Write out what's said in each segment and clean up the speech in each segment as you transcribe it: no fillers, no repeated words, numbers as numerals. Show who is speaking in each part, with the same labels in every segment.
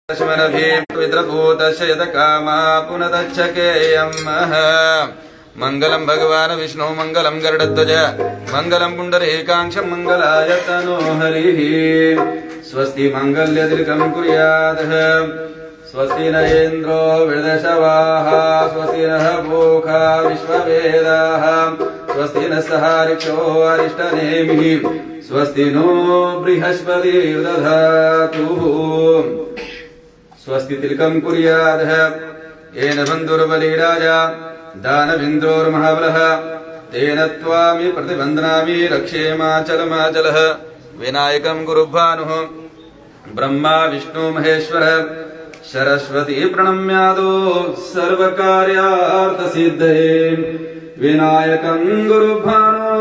Speaker 1: पवित्रभूतस्य यतकामा पुनतच्छकेयम् मंगलम भगवान विष्णु मंगलम गरुडध्वज मंगलम पुंडरीकाक्षं मंगलायतनो हरिः स्वस्ति मंगल्यतिलकं कुर्यात् स्वस्ति न इंद्रो वृद्धशवाः स्वस्ति नः पूषा विश्ववेदाः स्वस्ति नः ऋक्षो अरिष्टनेमिः स्वस्ति नो बृहस्पतिर्दधातु स्वस्ति तिलकं कुर्यात् येन बन्धुर्बलिराजा दानविन्द्रोर्महाबलः तेन त्वामि प्रतिबन्धनामि रक्षेमाचलमाचलः विनायकं गुरुभानुः ब्रह्मा विष्णु महेश्वर सरस्वती प्रणम्यादो सर्वकार्यार्थसिद्धये विनायकं गुरुभानु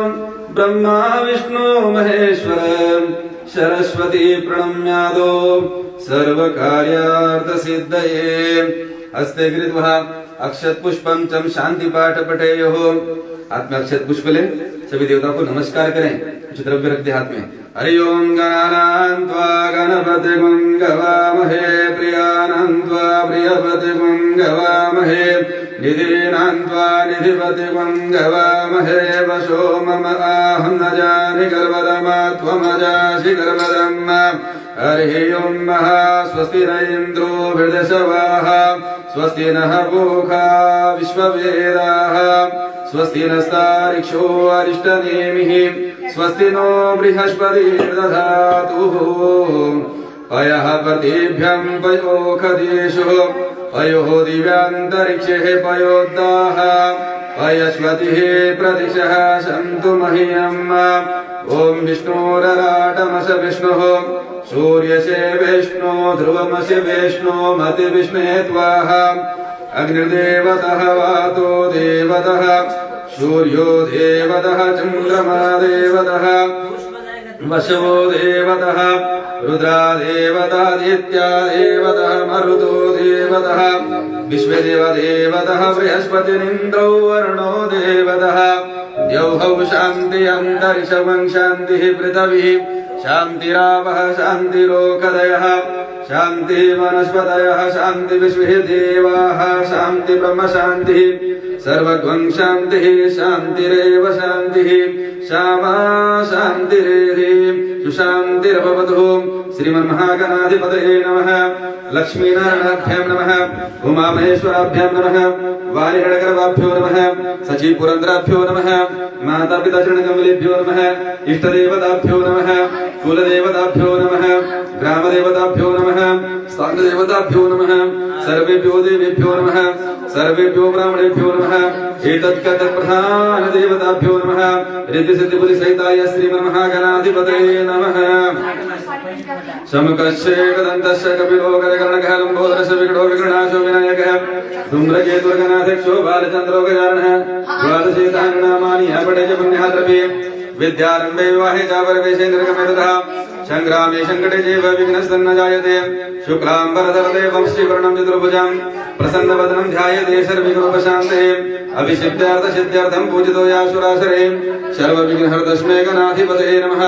Speaker 1: ब्रह्मा विष्णु महेश्वर सरस्वती प्रणम्यादो सर्वकार्यार्थसिद्धये हस्ते गृहीत्वा अक्षत पुष्पम चम शांति पाठ पठेयुः हाथ में अक्षत पुष्प लें सभी देवताओं को नमस्कार करें कुछ द्रव्य रख दे हाथ में हरि ओम गणानां त्वा गणपतिं गवामहे प्रियानां त्वा प्रियपतिं गवामहे निधीनां त्वा निधिपतिं गवामहे वशो मम आहं न जानि गर्वदमा त्वमजासि गर्वदम् हरि ओम महा स्वस्ति न इंद्रो वृद्धशवाः स्वस्ति नः पूषा विश्ववेदाः स्वस्ति नस्तारिक्षो अरिष्टनेमिः स्वस्ति नो बृहस्पतिर्दधातु पयः प्रतिभ्यं पयोखदेषु पयोः दिव्यान्तरिक्षे पयोद्दाः पयस्वतिः प्रतिशः सन्तु मह्यम् ॐ विष्णोरराटमस विष्णुः सूर्यसे विष्णु ध्रुवमसि विष्णु मति विष्णे त्वाः अग्निर्देवतः वातो देवतः सूर्यो देवतः चन्द्रमा देवतः वसवो देवतः रुद्रा देवतादित्या देवतः मरुतो देवतः विश्वदेव देवतः बृहस्पतिरिन्द्रो वरुणो देवतः द्यौः शान्ति अन्तरिक्षं शान्तिः पृथिवी शान्तिरापः शान्तिरोकदयः शान्ति वनस्पतयः शान्ति विश्वे देवाः शान्ति ब्रह्म शान्तिः सर्वगं शान्तिः शान्तिरेव शान्तिः श्यामा शान्तिरेधि सुशान्तिरभवतु श्रीमन्महागणाधिपतये नमः लक्ष्मीनारायणाभ्यां नमः उमामहेश्वराभ्यां नमः वालिगणगर्वाभ्यो नमः सचीपुरन्द्राभ्यो नमः मातापिताचरणकमलेभ्यो नमः इष्टदेवताभ्यो नमः कुलदेवताभ्यो नमः ग्रामदेवताभ्यो नमः स्थानदेवताभ्यो नमः सर्वेभ्यो देवेभ्यो नमः सर्वेभ्यो ब्राह्मणेभ्यो नमः एतत्कतप्रधानदेवताभ्यो नमः रिद्धिसिद्धिबुद्धिसहिताय श्रीमन्महागणाधिपतये नमः समुखस्य कदन्तस्य कपिलो गजकर्णकः लम्बोदरस्य विकटो विकटनाशो विनायकः धूम्रकेतुर्गणाध्यक्षो बालचन्द्रो गजाननः द्वादशेतानि नामानि अपठेय पुण्यः द्रव्ये विद्यारम्भे विवाहे चापरवेशेन्द्रकमेततः संग्रामे संकटे चैव विघ्नस्तन्न जायते शुक्लाम्बरधरदेवं श्रीवर्णं चतुर्भुजं प्रसन्नवदनं ध्यायते सर्वविघ्नोपशान्ते अभिषिद्धार्थसिद्ध्यर्थं पूजितो यासुरासुरे सर्वविघ्नहरतस्मै गणाधिपतये नमः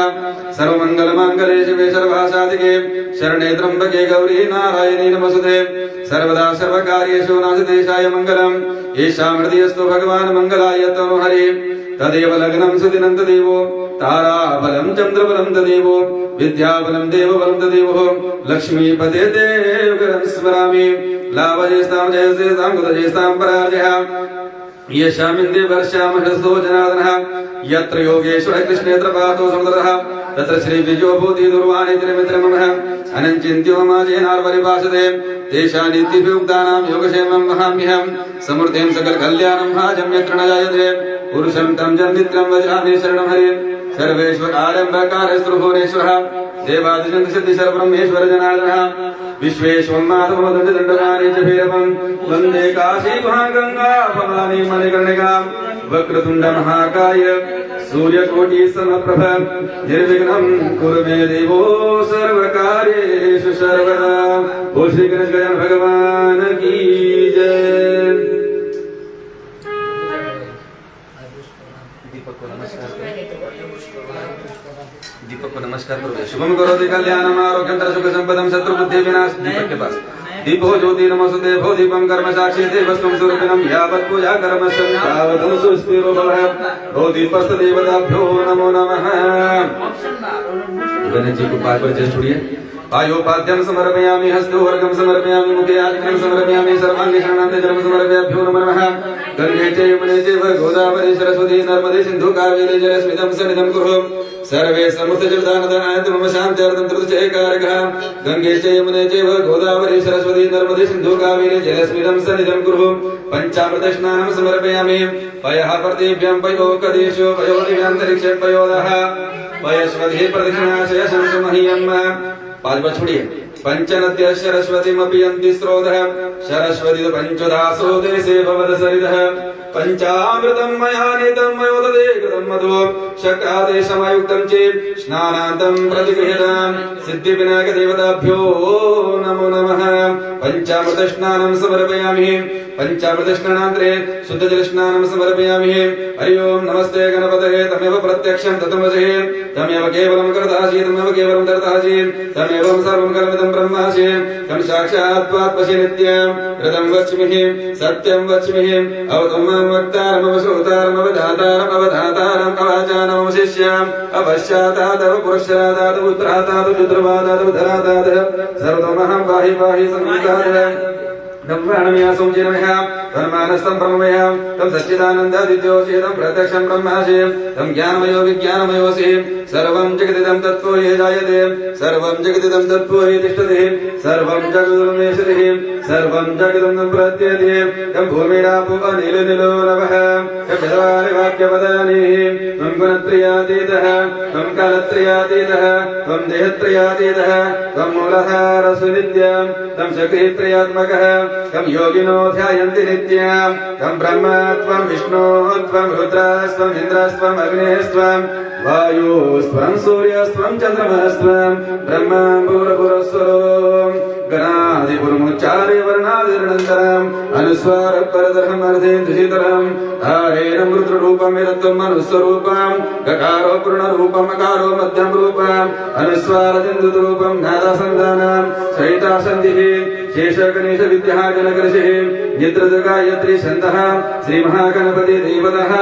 Speaker 1: सर्वमङ्गलमाङ्गल्ये शिवे सर्वासाधिके शरणे त्र्यम्बके गौरी नारायणी नमोस्तुते सर्वदा सर्वकार्येषु नासदेशाय मङ्गलम् येषां हृदयस्थो भगवान् मङ्गलाय तनो हरि तदेव लग्नं सुदिनं तदेवो ताराबलं चन्द्रबलं तदेवो विद्याबलं देवबलं तदेवो लक्ष्मीपते देवं स्मरामि लाभजेस्तां जयस्तेस्तां कुतजेस्तां पराजयः येषामिन्दे वर्षामहृतो जनार्दनः यत्र योगेश्वर कृष्णेत्र पातो समुद्रः तत्र श्रीविजयो भूति दुर्वाणी त्रिमित्रमः अनञ्चिन्त्यो माजेनार्वरिभाषते तेषां नित्यभियुक्तानां योगक्षेमं वहाम्यहं समृद्धिं सकलकल्याणं भाजं यत्र न जायते पुरुषं तं जन्मित्रं वज्रामि शरणं हरिं सर्वेश्वरारम्भकारस्त्रिभुवनेश्वरः देवादिशन्तिसिद्धिशरब्रह्मेश्वर जनार्दनः विश्वेश्वं माधवदण्डदण्डकानि च भैरवं वन्दे काशीमहागङ्गा भवानी मणिकर्णिकां वक्रतुण्डमहाकाय सूर्यकोटिसमप्रभ निर्विघ्नं कुरु मे देवो सर्वकार्येषु सर्वदा। ओ श्री गणेश भगवान की जय। दीपक को नमस्कार करो। शुभम करोति कल्याणम आरोग्यं सुख संपदं शत्रु बुद्धि विनाश। दीपक के पास दीपो ज्योति नमस्ते भो दीपम कर्म साक्षी देवस्त्वं स्वरूपिणं यावत् पूजा कर्मस्यं तावत् सुस्थिरो भवः। भो दीपस्त देवताभ्यो नमो नमः। गणेश जी को पाद पर जल छोड़िए। आयोपाद्यं समर्पयामि हस्तोर्घं समर्पयामि मुखे आचमनं समर्पयामि सर्वांगे शरणान्ते जलं समर्पयाभ्यो नमो नमः। गंगे च यमुने चैव गोदावरी सरस्वती नर्मदे सिन्धु कावेरी जलस्मितं सन्निधं कुरु। सर्वे समृद्धजलदानदानाय मम शान्त्यर्थं त्रिदशैकारकः। गंगे च यमुने चैव गोदावरी सरस्वती नर्मदे सिन्धु कावेरी जलस्मितं सन्निधं कुरु। पञ्चामृतस्नानं समर्पयामि। पयः प्रतिभ्यं पयो कदेशो पयो दिव्यान्तरिक्षे पयोदः पयस्वधि प्रदक्षिणाशय शंसमह्यम्। पाद पर छोड़िए। पंचनद्य सरस्वतीमपि यन्ति स्रोतः सरस्वती पंचदासो देशे भवद सरितः। पंचामृतं मया नीतं मयोददेकं मधु शक्रादेशमयुक्तं चेत् स्नानान्तं प्रतिगृह्यतां सिद्धिविनायक देवताभ्यो नमो नमः। पंचामृत स्नानं समर्पयामि। पंचामृत स्नानान्तरे शुद्ध जल स्नानं समर्पयामि। हरि ओम नमस्ते गणपतये तमेव प्रत्यक्षं तत्त्वमसि तमेव केवलं कर्तासि तमेव केवलं धर्तासि तमेव सर्वं कर्मिदं ब्रह्मासि तं साक्षात् त्वात्मसि नित्यं ऋतं वच्मि सत्यं वच्मि अवतु मां वक्तारमवश्रोतारमवधातारम् अवधातारम् अवाचानमं शिष्याम् अवश्यातादव पुरुषरादादव उत्तरादादव रुद्रवादादव धरादादव सर्वतोमहं पाहि पाहि संहितादव ब्रह्माणमयासं चिन्मयः तन्मानस्तं ब्रह्ममयः तं सच्चिदानन्दादित्योऽसीतं प्रत्यक्षं ब्रह्मासि तं ज्ञानमयो विज्ञानमयोऽसि सर्वं जगदिदं तत्त्वो ये जायते सर्वं जगदिदं तत्त्वो ये तिष्ठति सर्वं जगदुन्मेषति सर्वं जगदं प्रत्येति तं भूमिरापो अनिलो नभः यद्वारि वाक्यपदानिः तं गुणत्रयातीतः तं कालत्रयातीतः तं देहत्रयातीतः तं मूलाधारसुनित्यं तं शक्तित्रयात्मकः तं योगिनो ध्यायन्ति नित्यं तं ब्रह्मा त्वं विष्णु त्वं रुद्रस्त्वं इन्द्रस्त्वं अग्निस्त्वं वायुस्त्वं सूर्यस्त्वं चन्द्रमस्त्वं ब्रह्मा भूरभुरस्वरो गणादिपुरमुच्चार्य वर्णादिरनन्तरम् अनुस्वार परधर्मर्थेन्दुषितरम् धारेणं रुद्ररूपं यत्त्वं मनुस्वरूपं गकारो पूर्णरूपम् अकारो मध्यं रूपम् अनुस्वारदिन्दुरूपं नादासन्धानं सहितासन्धिः शेषगणेश विद्या गणकृषिः निद्रदगायत्री छन्दः श्रीमहागणपति देवतः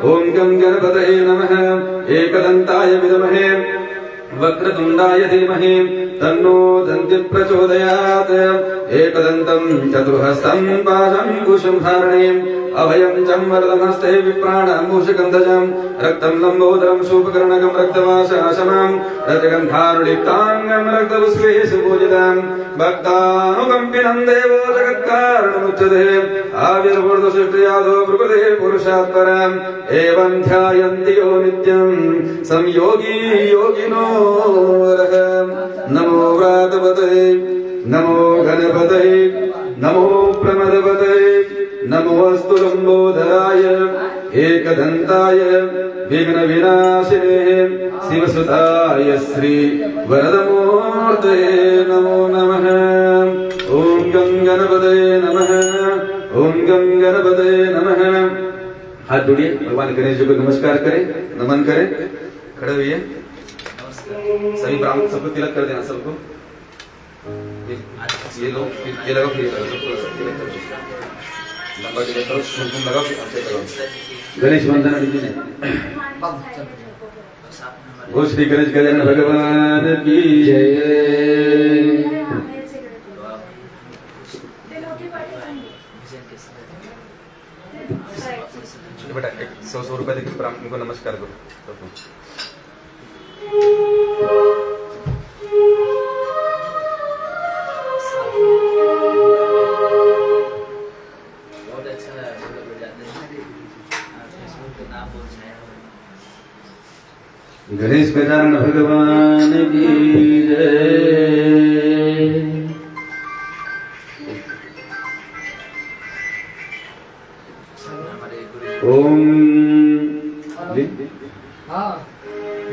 Speaker 1: ॐ गं गणपतये नमः। एकदन्ताय विद्महे वक्रतुण्डाय धीमहि तन्नो दन्तिः प्रचोदयात्। एकदन्तं चतुर्हस्तं पाशं धारणीम् अभयं चं वरदहस्ते विप्राणाम्बुशगन्धजं रक्तं लम्बोदरं शूपकर्णकं रक्तवासाशमं रजगन्धारुलिप्ताङ्गं रक्तपुष्पैः सुपूजितं भक्तानुकम्पिनं देवो जगत्कारणमुच्यते आविर्भूतसृष्टियादो प्रकृते पुरुषात् परम् एवं ध्यायन्ति यो नित्यं संयोगी योगिनो वरः। नमो व्रातपतये नमो गणपतये नमो प्रमदपतये नमोऽस्तु लम्बोदराय एकदन्ताय विघ्नविनाशिने शिवसुताय श्री वरदमूर्तये नमो नमः। ॐ गं गणपतये नमः। ॐ गं गणपतये नमः। हाथ जोड़िए, भगवान गणेश जी को नमस्कार करें, नमन करें, खड़े हुए सभी ब्राह्मण सबको तिलक कर देना। सबको ये लो, ये लगाओ, फिर सबको तिलक कर दो। लंबा तिलक करो, कुमकुम लगाओ, फिर हमसे करो। गणेश वंदना लीजिए। ओ श्री गणेश गजानन भगवान की जय। बेटा 100 रुपए देकर ब्राह्मण को नमस्कार करो।
Speaker 2: बहुत अच्छा है,
Speaker 1: गणेश गजानन भगवान की जय। ओम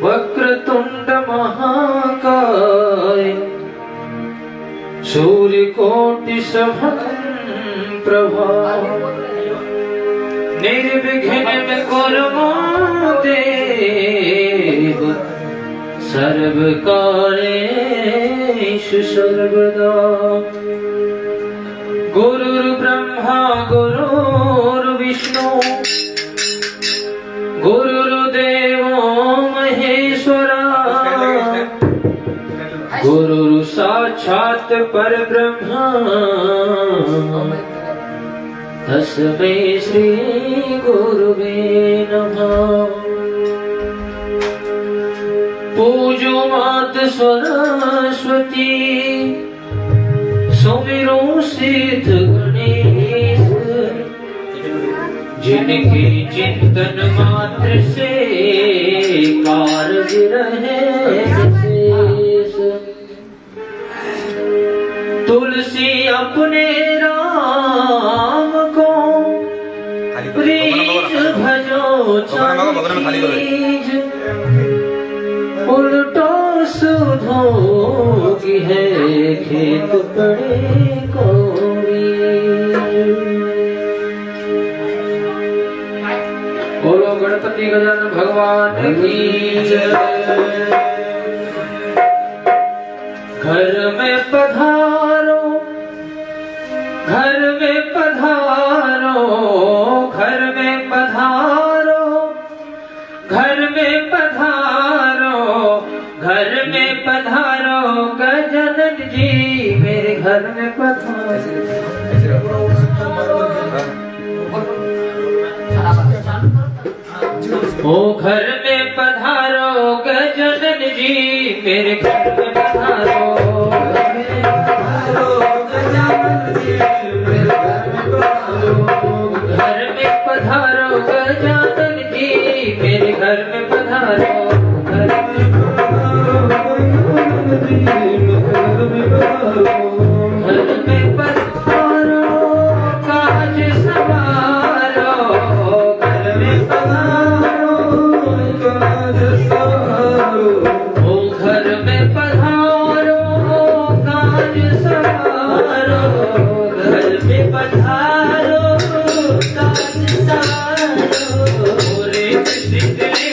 Speaker 3: वक्रतुंड महाकाय सूर्यकोटि समप्रभा निर्विघ्नं कुरु देव
Speaker 2: सर्वकारेषु सर्वदा। गुरुर्ब्रह्मा गुरुर्विष्णु गुरुर्देवो महेश्वरा गुरु साक्षात् परब्रह्म तस्मै श्री गुरुवे नमः। पूजो मात सरस्वती सुमिरो सिद्ध गणेश जिनके चिंतन मात्र से कार्य रहे विशेष। तुलसी अपने राम को प्रीत भजो चीज उल्टो सुधोगी है खेत पड़े कोई। बोलो गणपति गजानन भगवान की जय। घर में पधारो घर में पधारो घर में पधारो घर में पधारो घर में पधारो गजानन जी मेरे घर में पधारो। ओ घर में पधारो गजानन जी मेरे घर में पधारो। घर में पधारो गजानन जी मेरे घर में पधारो। घर में पधारो काज सवारो घर में पधारो काज सवारो। ओ घर में पधारो काज सवारो घर में पधारो काज सवारो। रे सिद्ध रे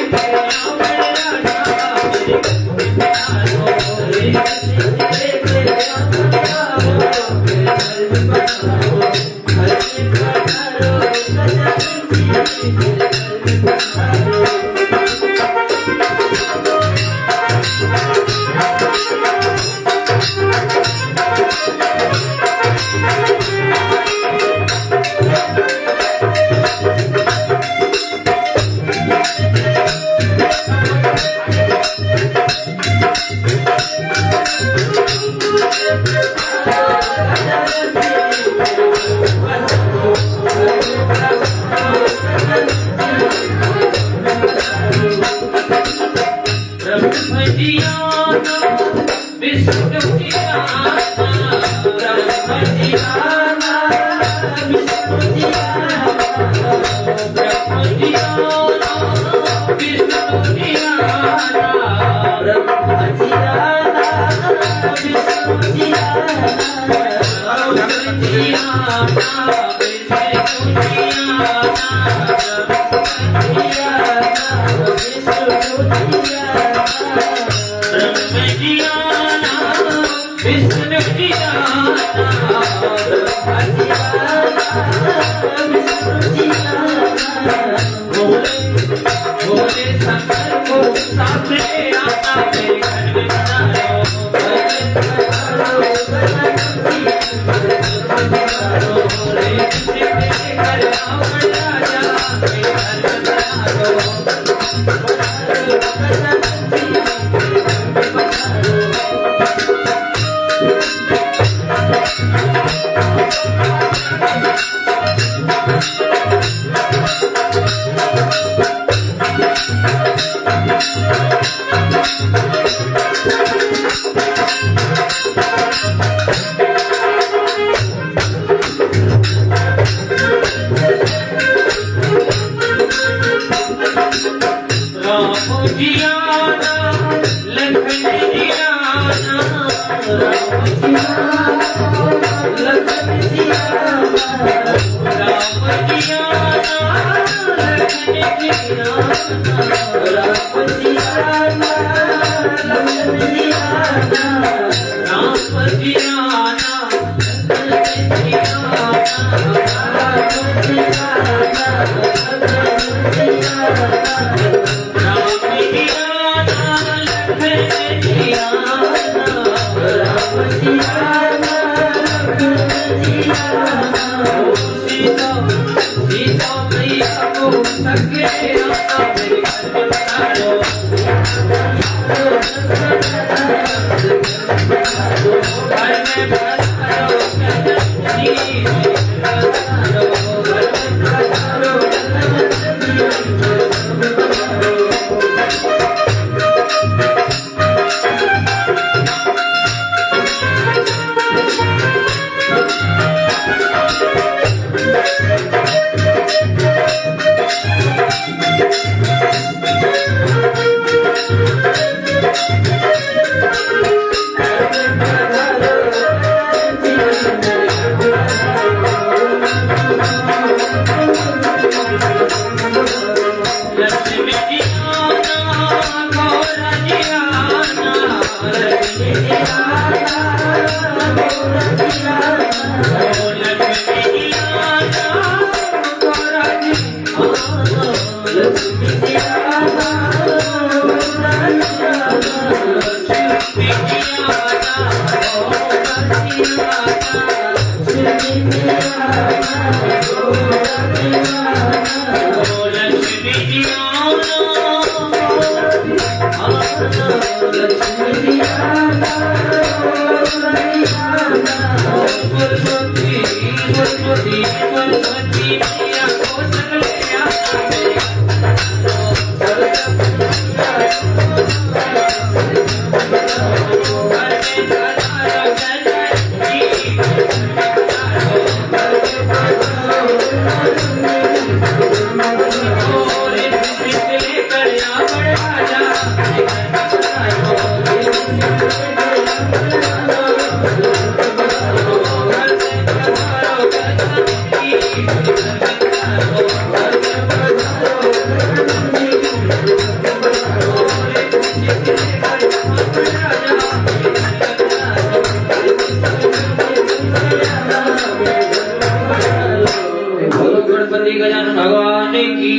Speaker 2: गणपति गजानन भगवान की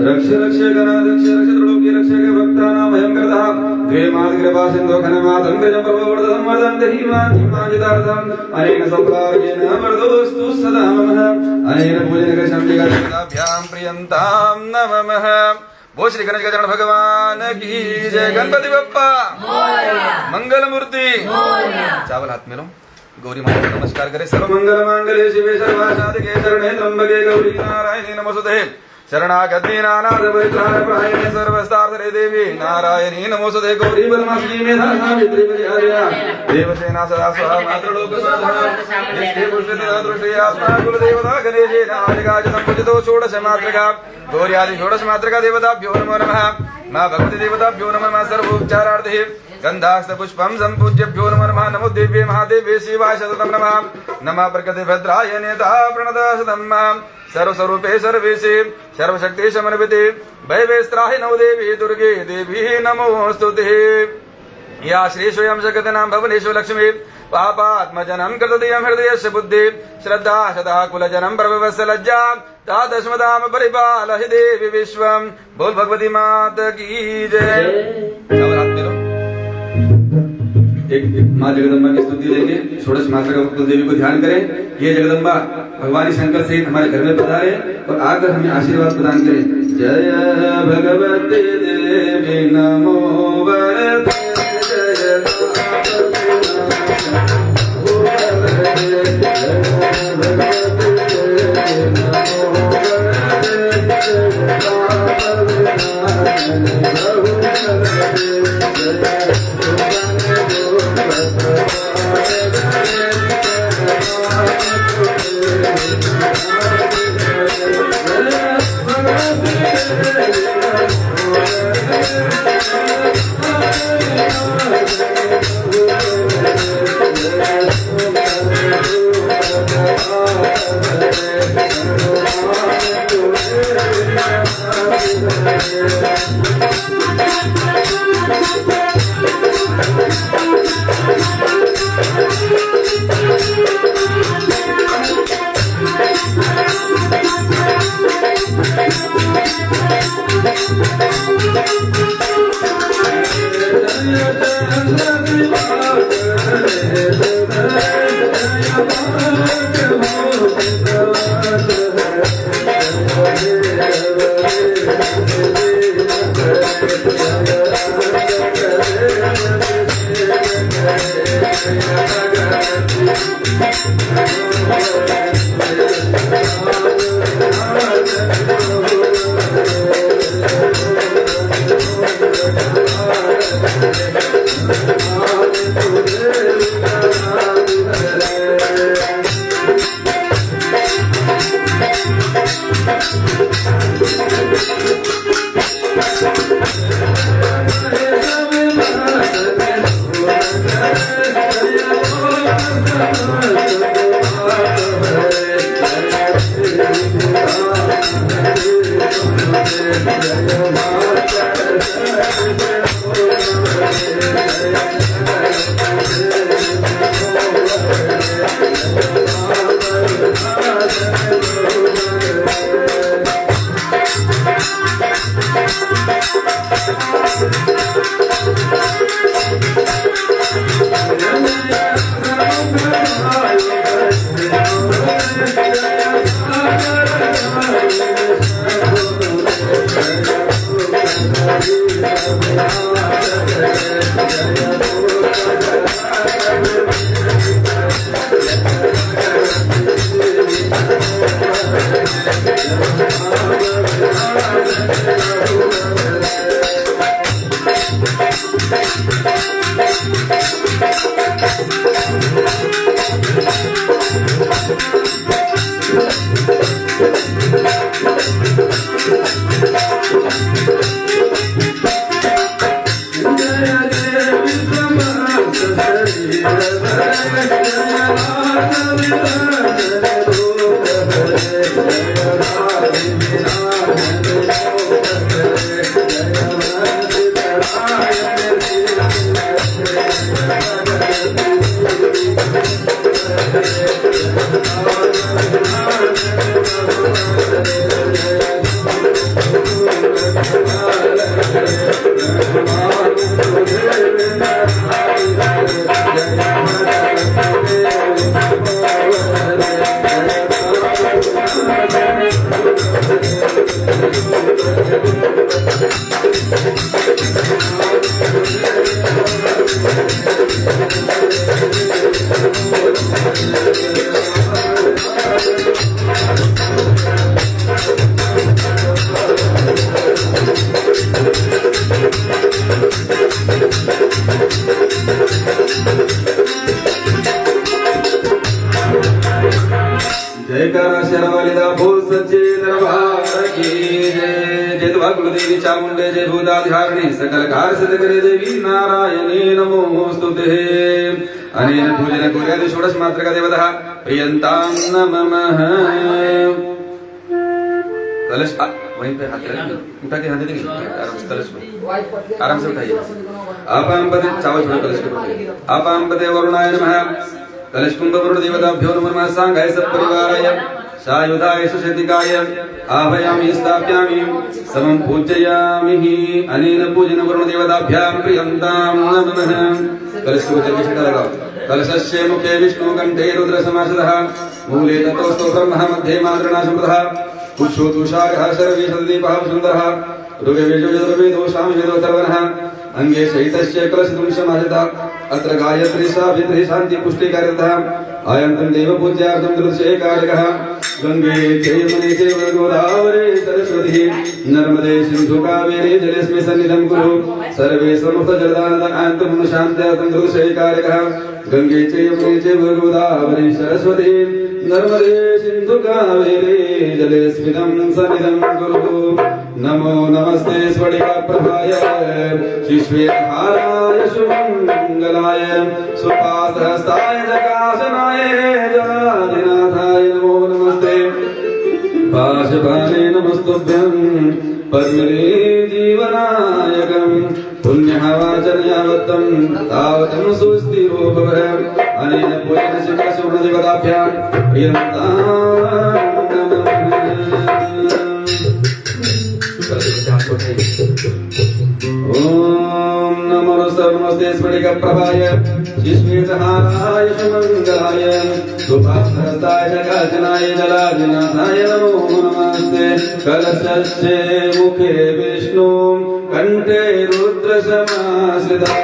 Speaker 1: रक्ष रक्ष गणाध्यक्ष रक्ष त्रिलोकी रक्षक भक्तानां अयं कृतः द्वेमाद कृपा सिन्धो खनमातं गजं प्रभववर्धनं वर्धं दहीमान् हिमाजितार्थम् अनेन सौभाग्येन वर्धोस्तु सदा मम अनेन पूजनकशं जगदाभ्यां प्रियन्तां नमः। वो श्री गणेश गजानन भगवान की जय। गणपति बप्पा मंगल मूर्ति। चावल हाथ में लो। गौरी माता को नमस्कार करें। सर्व मंगल मांगल्ये शिवे सर्वासाधिके शरणे त्र्यंबके गौरी नारायणी नमोस्तुते शरणागति नानाथ परित्राणपरायणे सर्वस्तार्थरे देवी नारायणी नमोस्तुते गौरी परमात्मी मेधा सावित्री परिहर्या देवसेना सदा स्वाहा मातृलोक साधना नित्य पुष्पिता दृष्टि आत्मा कुलदेवता गणेशेन आदिगाजनं पूजितो षोडश मातृका गौरी आदि षोडश मातृका देवताभ्यो नमो नमः। मां भगवती देवताभ्यो नमः। सर्वोपचारार्थे गंधास्त पुष्पम संपूज्यभ्यो नमः नमः। नमो देव्ये महादेव्ये शिवाय शततं नमः। नमः प्रकृति भद्राय नेता प्रणता शतं सर्वस्वरूपे सर्वेशे सर्वशक्ति समन्विते वैवेस्त्राहि नव देवी दुर्गे देवी नमोस्तुते। या श्री स्वयं जगदनां भवनेषु लक्ष्मी पापात्मजनं कृतधियं हृदयस्य बुद्धि श्रद्धा सदा कुलजनं प्रभवस्य लज्जा तादस्मदां परिपालहि देवी विश्वं। बोल भगवती माता की जय। एक माँ जगदम्बा की स्तुति देंगे। षोडश माता का कुल देवी को ध्यान करें। ये जगदम्बा भगवानी शंकर सहित हमारे घर में पधारे और आकर हमें आशीर्वाद प्रदान करें। जय भगवती देवी नमो वरदे जयकारा शरवलिदा बोल सच्चे दरबार की जय। जय दुआ कुलदेवी चामुंडे जय भूताधारिणी सकल कार्य सिद्ध करे देवी नारायणी नमोस्तुते। अनेन पूजन कुर्यात् षोडश मात्रका देवतः प्रियंतां नमः। कलश वहीं पे हाथ रखें, उठा के हाथ दे देंगे आराम से, कलश को आराम से उठाइए। आपां पदे चावल छोड़ कलश को, आपां पदे वरुणाय नमः। कलश कुंभ वरुण देवताभ्यो नमः। सांगाय सपरिवाराय सायुधाय सुशतिकाय आभयामि स्थापयामि समं पूजयामि। अनेन पूजन वरुण देवताभ्यां प्रियंतां नमः। कलश को जल छिटा लगाओ। कलशस्य मुखे विष्णु कंठे रुद्र समासदः मूले ततोस्तु ब्रह्म मध्ये मातृणाशुभः पुष्पो तुषारः सर्वे सददीपः सुन्दरः ऋग्वेदोषामि वेदोत्तरवनः अंगे सहितस्य कलशतुं समाहितः अत्र गायत्री सावित्री शान्ति पुष्टिकार्यतः आयन्तं देवपूज्यार्थं दृश्ये कारकः गंगे चैमने चैव गोदावरी सरस्वती नर्मदे सिन्धु कावेरी जलेस्मिन् सन्निधं कुरु सर्वे समस्तजलदानन्तं शान्त्यार्थं दृश्ये कारकः गंगे चैमने चैव गोदावरी सरस्वती नर्मदे सिन्धु कावेरी जलेस्मिन् सन्निधं कुरु। नमो नमस्ते स्फटिकाप्रभाय शिश्वेहाराय शुभमङ्गलाय सुपासहस्ताय जगासनाय जलाधिनाथाय नमो नमस्ते। पाशपाणे नमस्तुभ्यं पद्मने जीवनायकं पुण्यः वाचनयावत्तं तावतं सुस्थिरो भव। अनेन पूजनस्य कलशवर्णदेवताभ्यां प्रियन्तां ओम नमो नमस्ते स्फटिकप्रभाय शिश्वेतहाराय सुमङ्गलाय सुभासहस्ताय जगाजनाय जलाधिनाथाय नमो नमस्ते। कलशस्य मुखे विष्णु कंठे रुद्र समाश्रिता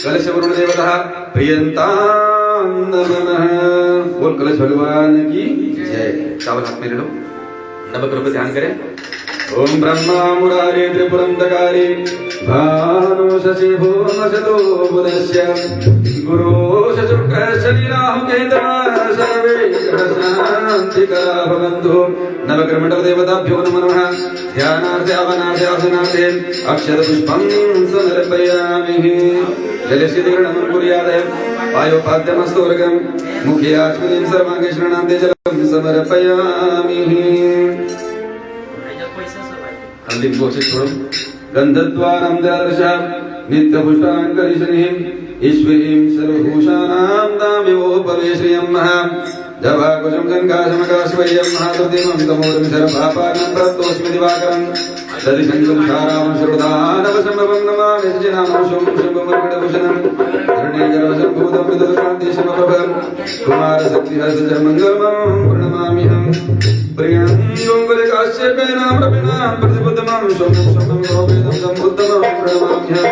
Speaker 1: कलश वरुण देवता प्रियंतां नमः। बोल कलश भगवान की जय। चावल हाथ में ले लो, नवग्रह पर ध्यान करें। ओम ब्रह्मा मुरारे त्रिपुरंतकारी भानु शशि भूमशतो बुधस्य गुरु शुक्र शनि राहु केतुः सर्वे ग्रह शांतिकरा भवन्तु। नवग्रह मंडल देवताभ्यो नमो नमः। ध्यानार्थे आवनार्थे आसनार्थे अक्षत पुष्पं समर्पयामि। जलस्यतिग्रणं कुर्यात् वायोपाद्यमस्तोर्गं मुखे आचमनीं सर्वाङ्गे शरणान्ते जलं समर्पयामि। हल्दी बोचे छोड़ो। गंधद्वारं दर्शा नित्यपुष्टाङ्करिशनिं ईश्वरीं सर्वभूषाणां दामिवोपवेश्रियं महा जवाकुशं गङ्गाशमकाशवयं महातुतिमं तमोरं सर्वपापानं प्रत्तोऽस्मि दिवाकरं सदिशङ्कुशारां सर्वदानवसम्भवं नमामि सजिनामोषं शम्भुमर्कटभूषणं धरणीजरवशम्भूतं विदुकान्तिशमप्रभं कुमारशक्तिहस्तजमङ्गलमं प्रणमाम्यहं प्रियं गोकुलकाश्यपेनां रविणां प्रतिबुद्धमं शम्भुं शम्भुं गोपेदं तं बुद्धमं प्रणमाम्यहं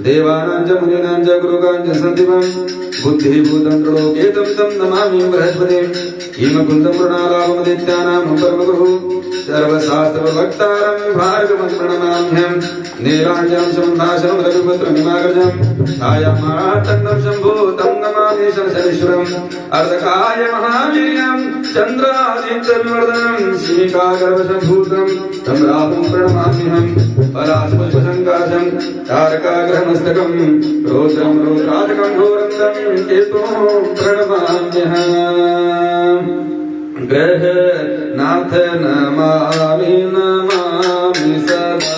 Speaker 1: देवानां च मुनीनां च गुरुकां च सन्दिवं बुद्धिभूतं त्रिलोकेतं तं नमामि बृहस्पतिं हिमकुन्दं मृणालाभमदित्यानां परमगुरुः सर्वशास्त्रवक्तारं भार्गवं प्रणमाम्यहं नीलाञ्जनं शमन्ताशनं रघुपत्रमिमाग्रजं छायामार्तण्डं शम्भूतं नमामि शनशनीश्वरम् अर्धकाय महावीर्यं चन्द्रादित्यविवर्धनं श्रीकागर्भशम्भूतं तं राहुं प्रणमाम्यहं पलाशपुष्पसङ्काशं तारकाग्रहमस्तकं रौद्रं रौद्रातकं घोरं तं केतुं प्रणमाम्यहं ग्रहनाथ नमामि नमामि सदा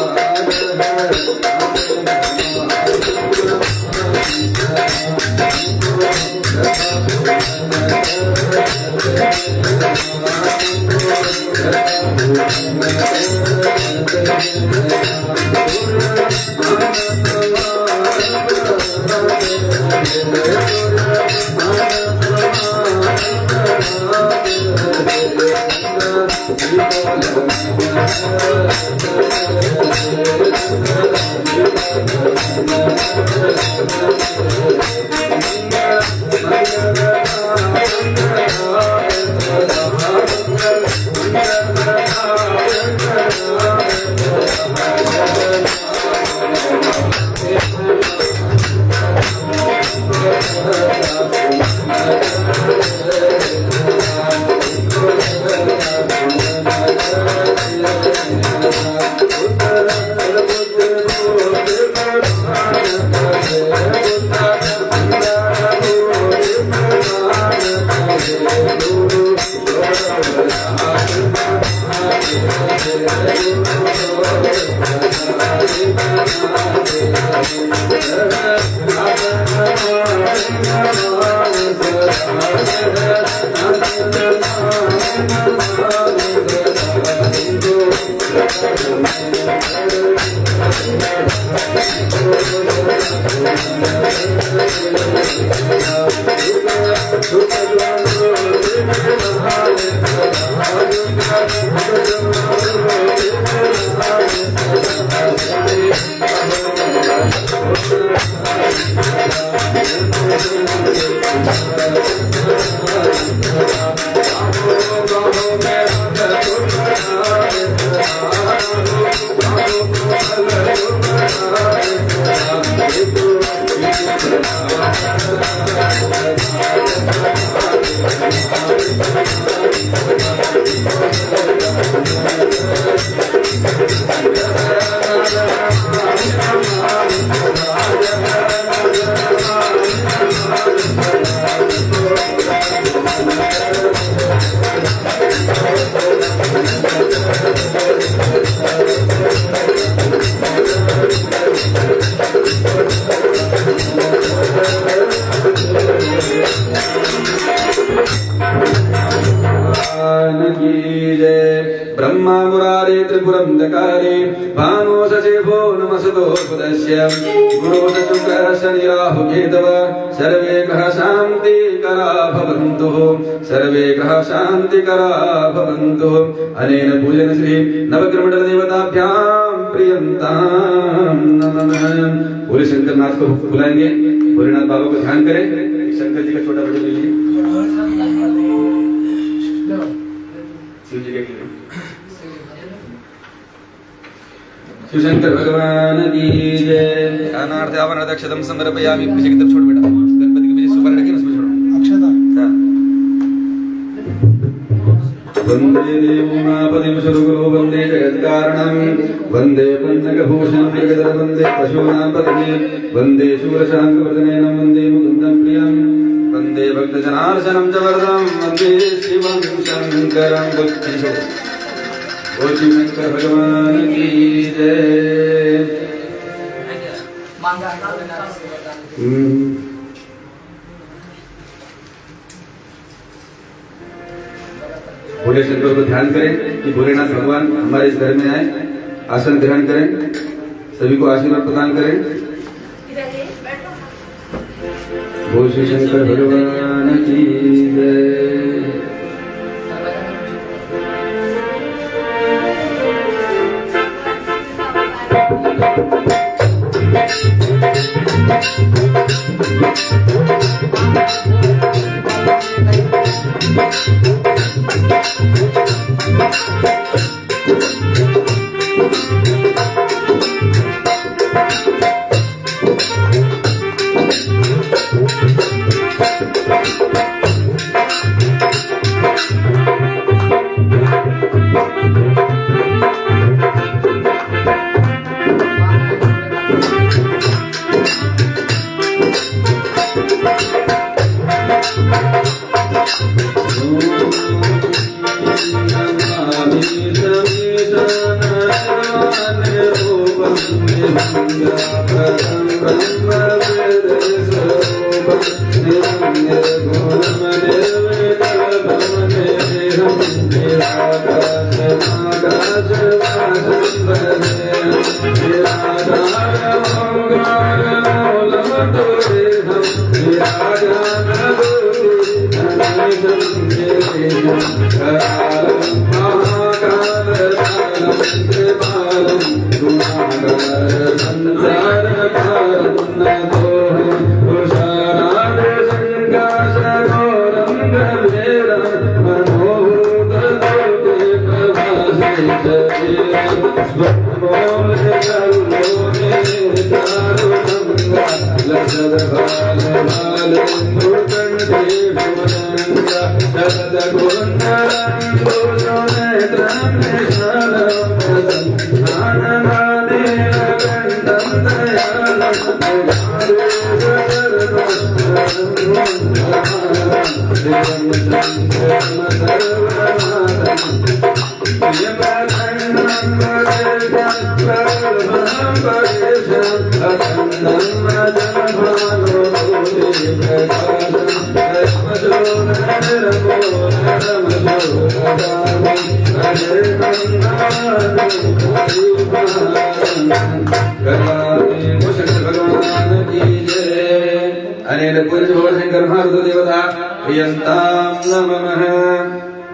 Speaker 3: Thank you.
Speaker 1: ब्रह्मा मुरारे त्रिपुरं दकारे भानो शशिभो नमस्तु पुदस्य गुरो शुक्रः शनि राहु केतव सर्वे ग्रह शान्तिकरा भवन्तु सर्वे ग्रह शान्तिकरा भवन्तु अनेन पूजन श्री नवग्रह देवताभ्यां प्रियंतां नमः। भोले शंकरनाथ को बुलाएंगे, भोलेनाथ बाबा को ध्यान करें। शंकर जी का छोटा बड़ा लीजिए, शिव जी के शिवशंकर भगवान की जय। अनार्थ आवरण दक्षतम समर्पयामि। पीछे की तरफ छोड़ बेटा, गणपति के पीछे सुपर रखिए, उसमें छोड़ो अक्षता। वंदे देवोमापतिं सुरगुरो वंदे जगत्कारणं वंदे पन्नगभूषणं जगदर वंदे पशूनां पतिं वंदे शूरशाङ्कवर्धनेनं वंदे मुकुन्दं प्रियं वंदे भक्तजनार्दनं च वरदं वंदे शिवं शंकरं बुद्धिशो। बोल शिव शंकर भगवान की जय। भोले शंकर को ध्यान करें कि भोलेनाथ भगवान हमारे इस घर में आए, आसन ग्रहण करें, सभी को आशीर्वाद प्रदान करें। बोल शिव शंकर भगवान की जय।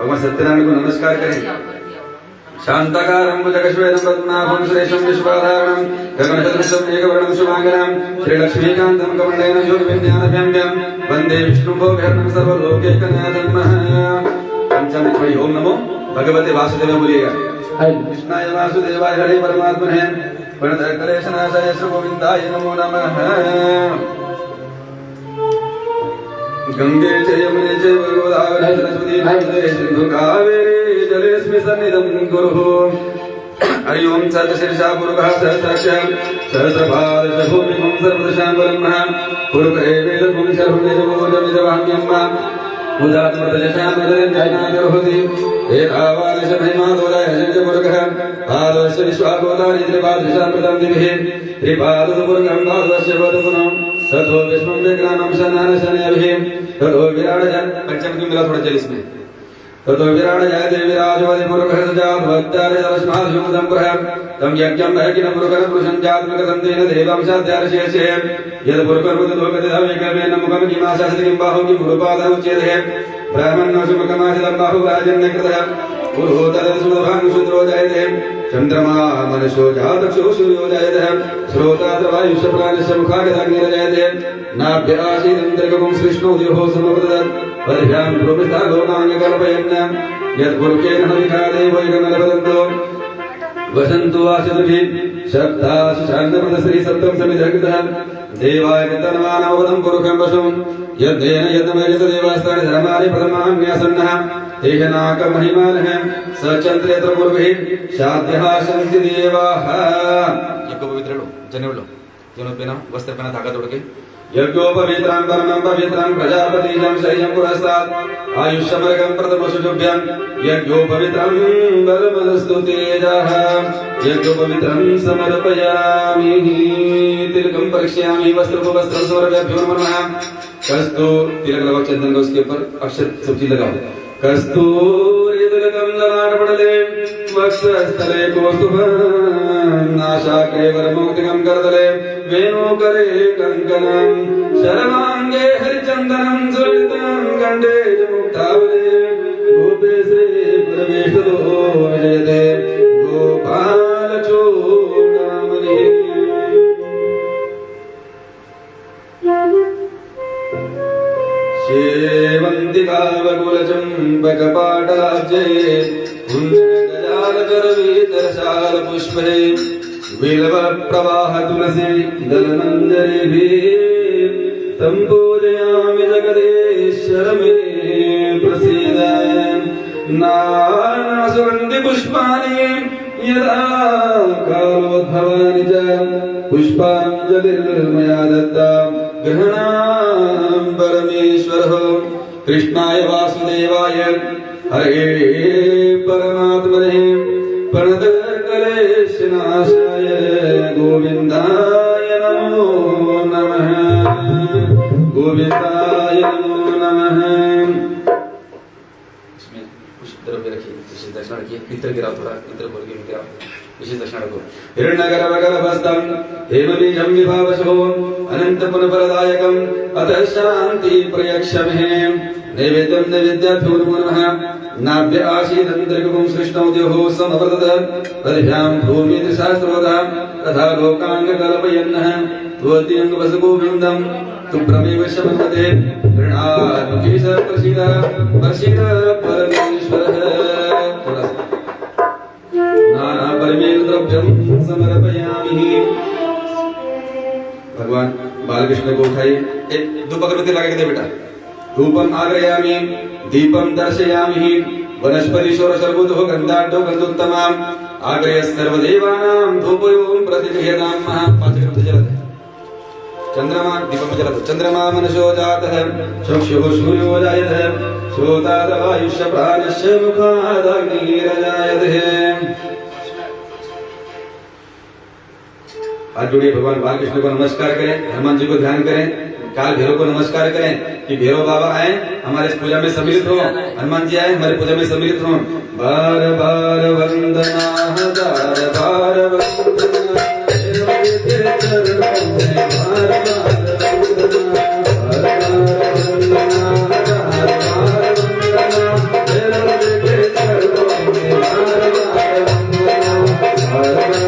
Speaker 1: भगवान सत्यनारायण को नमस्कार करें। शांताकारं भुजगश्वेतं पद्मनाभं सुरेशं विश्वाधारणं गगनचतुर्भुजं एकवर्णं शुभांगं श्रीलक्ष्मीकान्तं कमण्डलं योगविज्ञानभ्यं वन्दे विष्णुं भोगहरणं सर्वलोकैकनाथं। पंचम छड़ी ओम नमो भगवते वासुदेवाय बोलिएगा। कृष्णाय वासुदेवाय हरे परमात्मने प्रणतकलेशनाशाय श्री गोविंदाय नमो नमः। गंगे च यमुने च गोदावरी सरस्वती नर्मदे सिंधु कावेरी जलेऽस्मिन् सन्निधं कुरु हरि ओम सतशीर्षा पुरुषः सहस्रशः सहस्रपादः भूमिं सर्वदशां ब्रह्म पुरुषे वेदं सर्वदेवोजमिदवाह्यम्मा उदात्मदशामदरञ्जनागरोति एतावादशमहिमादोराय जगपुरुषः पादस्य विश्वागोदानि त्रिपादशामृतं दिभिः त्रिपादपुरुषं पादस्य वदपुनो ततो विष्णुं विक्रामं शनानशनयभिः ततो विराडज पंचम की मिला थोड़ा चल इसमें ततो विराड जय देवीराजवदि पुरुषः सजात वत्यारे तस्माद्युक्तं पुरः तं यज्ञं भयकिन पुरुषः पुरुषं जातमिकतं तेन देवं साध्यार्शेषे यद् पुरुषर्वुतोकतिधाविकमेन मुखं किमाशास्ति किं बाहुं किं गुरुपादमुच्यते ब्राह्मणो सुमुखमाशितं बाहुराजन्यकृतः पुरोतरसुदभां शूद्रो जयते चन्द्रमा मनसो जातक्षो सूर्यो जयते श्रोताद्वायुष्यप्राणस्य मुखागताग्निर्जयते नाभ्यासीदन्तर्गं सृष्णो देहो समवदत् परिभ्यां प्रोपिता लोकाङ्गकल्पयन् यत्पुरुषेण हविखादेवैकमलपदन्तो वसन्तु आशतुभिः शब्दासु शान्तपदश्री सप्तं समिधकृतः देवाय कृतनवानवदं पुरुषं वशुं यद्देन यद्मयजत देवास्तानि धर्माणि प्रथमान्यासन्नः तेह नाकमहिमानः स चन्द्रेत्र पूर्वैः शाद्यः सन्ति देवाः यज्ञो पवित्र लो जनेऊ लो दोनों पे ना वस्त्र पहना धागा तोड़ के यज्ञोपवित्रां परमं पवित्रां प्रजापतिजं शय्यं पुरस्तात् आयुष्यमर्गं प्रथमशुभ्यं यज्ञोपवित्रं बलमस्तु तेजः यज्ञोपवित्रं समर्पयामि तिलकं परीक्षयामि वस्त्रं स्वर्गभ्यो नमः कस्तु तिलक लगाओ चंदन का उसके ऊपर अक्षत सब्जी लगाओ कस्तूरी तिलकं ललाटपटले वक्षस्थले कौस्तुभं नासाग्रे वरमौक्तिकं करतले वेणुकरे कङ्कणं शर्वाङ्गे हरिचन्दनं सुरलितं कण्ठे च मुक्तावले गोपे श्री परमेष्ठतो विजयते गोपालचूडामणि शेवन्तिकावकुलचम्पकपाटलाब्जे पुण्यगजालकरवीतरशालपुष्पे बिल्वप्रवाह तुलसी दलमञ्जरीभिः तं पूजयामि जगदीश्वर मे प्रसीद नानासुगन्धिपुष्पाणि यदा कालोद्भवानि च पुष्पाञ्जलिर्मया दत्ता गृह्णां परमेश्वरः कृष्णाय वासुदेवाय हरे परमात्मने प्रणतकलेशनाशाय गोविन्दाय नमो नमः गोविन्दाय नमो नमः इसमें कुछ द्रव्य रखिए विशेष दक्षिणा रखिए इत्र गिराओ थोड़ा इत्र बोल के गिराओ विशेष दक्षिणा रखो हिरण्यगर्भगर्भस्थं हेमबीजं विभावशो अनन्तपुनफलदायकम् अतः शान्ति प्रयक्षमहे नैवेद्यं नैवेद्याभ्यो नमो नमः नाभ्य आसीदन्तर्गं सृष्टौ देहो समवर्तत परिभ्यां भूमिर्शास्त्रोदः तथा लोकाङ्गकल्पयन्नः त्वद्यङ्गवसगोविन्दं तुभ्रमेव शमन्वते ऋणाद्मुखेश प्रसीद प्रसीद परमेश्वरः नानापरिमेलद्रव्यं समर्पयामि भगवान बालकृष्ण को उठाइए एक धूप अगरबत्ती लगा के दे बेटा धूपम आग्रयामि दीपम दर्शयामि वनस्पति षोडशर्बुदो गन्धाढ्यो गन्धोत्तमाम् आग्रय सर्वदेवानां धूपयों प्रतिगृह्यतां महापाचकं जलद चंद्रमा दीपम जलद चंद्रमा मनसो जातः चक्षुः सूर्यो जायतः श्रोतादवायुष्य प्राणस्य मुखादग्निरजायते हाथ जोड़िए भगवान बालकृष्ण को नमस्कार करें हनुमान जी को ध्यान करें काल भैरव को नमस्कार करें कि भैरव बाबा आए हमारे इस पूजा में सम्मिलित हो हनुमान जी आए हमारे पूजा में सम्मिलित हो बार बार वंदना हजार बार वंदना तेरे चरणों में बार बार वंदना बार बार वंदना हजार बार वंदना तेरे चरणों में बार बार वंदना बार बार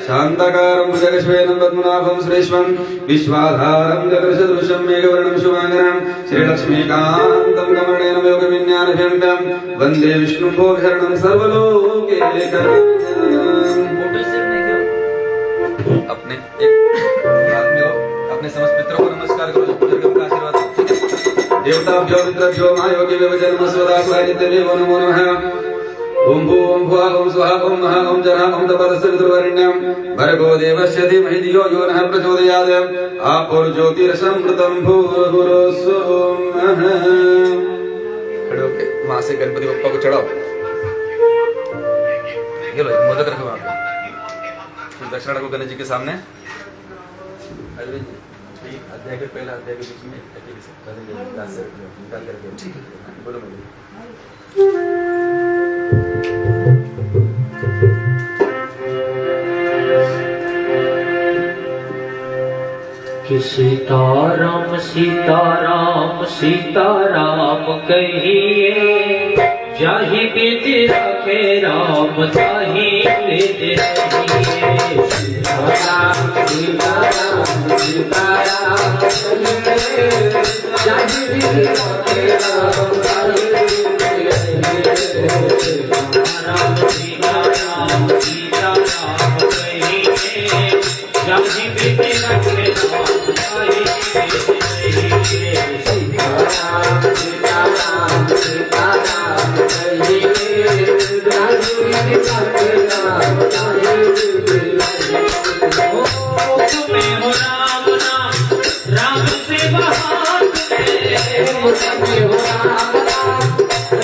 Speaker 1: शांताकारं भुजगश्वेनं पद्मनाभं सुरेश्वं विश्वाधारं जगदशदृशं मेघवर्णं शुभांगनं श्रीलक्ष्मीकान्तं कमलेन योगविज्ञानघण्टं वन्दे विष्णुं भोगहरणं सर्वलोकैकनाथं। अपने एक हाथ में लो, अपने समस्त मित्रों को नमस्कार करो, बुजुर्गों का आशीर्वाद लो। देवताभ्यो मित्रभ्यो महायोगी व्यवजन्मस्वदा स्वादित्यदेवो नमो नमः। ओम भूम भुवः ओम स्वः ओम महः ओम जनः ओम तपस्य पितृवरेण्यं भर्गो देवस्य धीमहि धियो यो नः प्रचोदयात्। आपोर ज्योतिरसमृतं भूर्भुवस्सुः। खड़े होके मां से गणपति बप्पा को चढ़ाओ। ये लो मोदक रखो वहां पे, दक्षिणा रखो गणेश जी के सामने। अध्याय के पहला अध्याय के बीच में निकाल करके ठीक है बोलो
Speaker 2: कि सीताराम सीताराम सीताराम कहिए, जाहि विधि रखे राम ताहि विधि रहिए। सीताराम सीताराम सीताराम कहिए, जाहि विधि रखे राम ताहि विधि रहिए। सीताराम सीताराम सीताराम कहिए, जाहि विधि रखे राम ताहि विधि रहिए। सीताराम सीताराम सीताराम कहिए, जाहि विधि रखे राम ताहि विधि रहिए। ओ तुम्हें हो राम नाम राम से बहार में, ओ तुम्हें हो राम नाम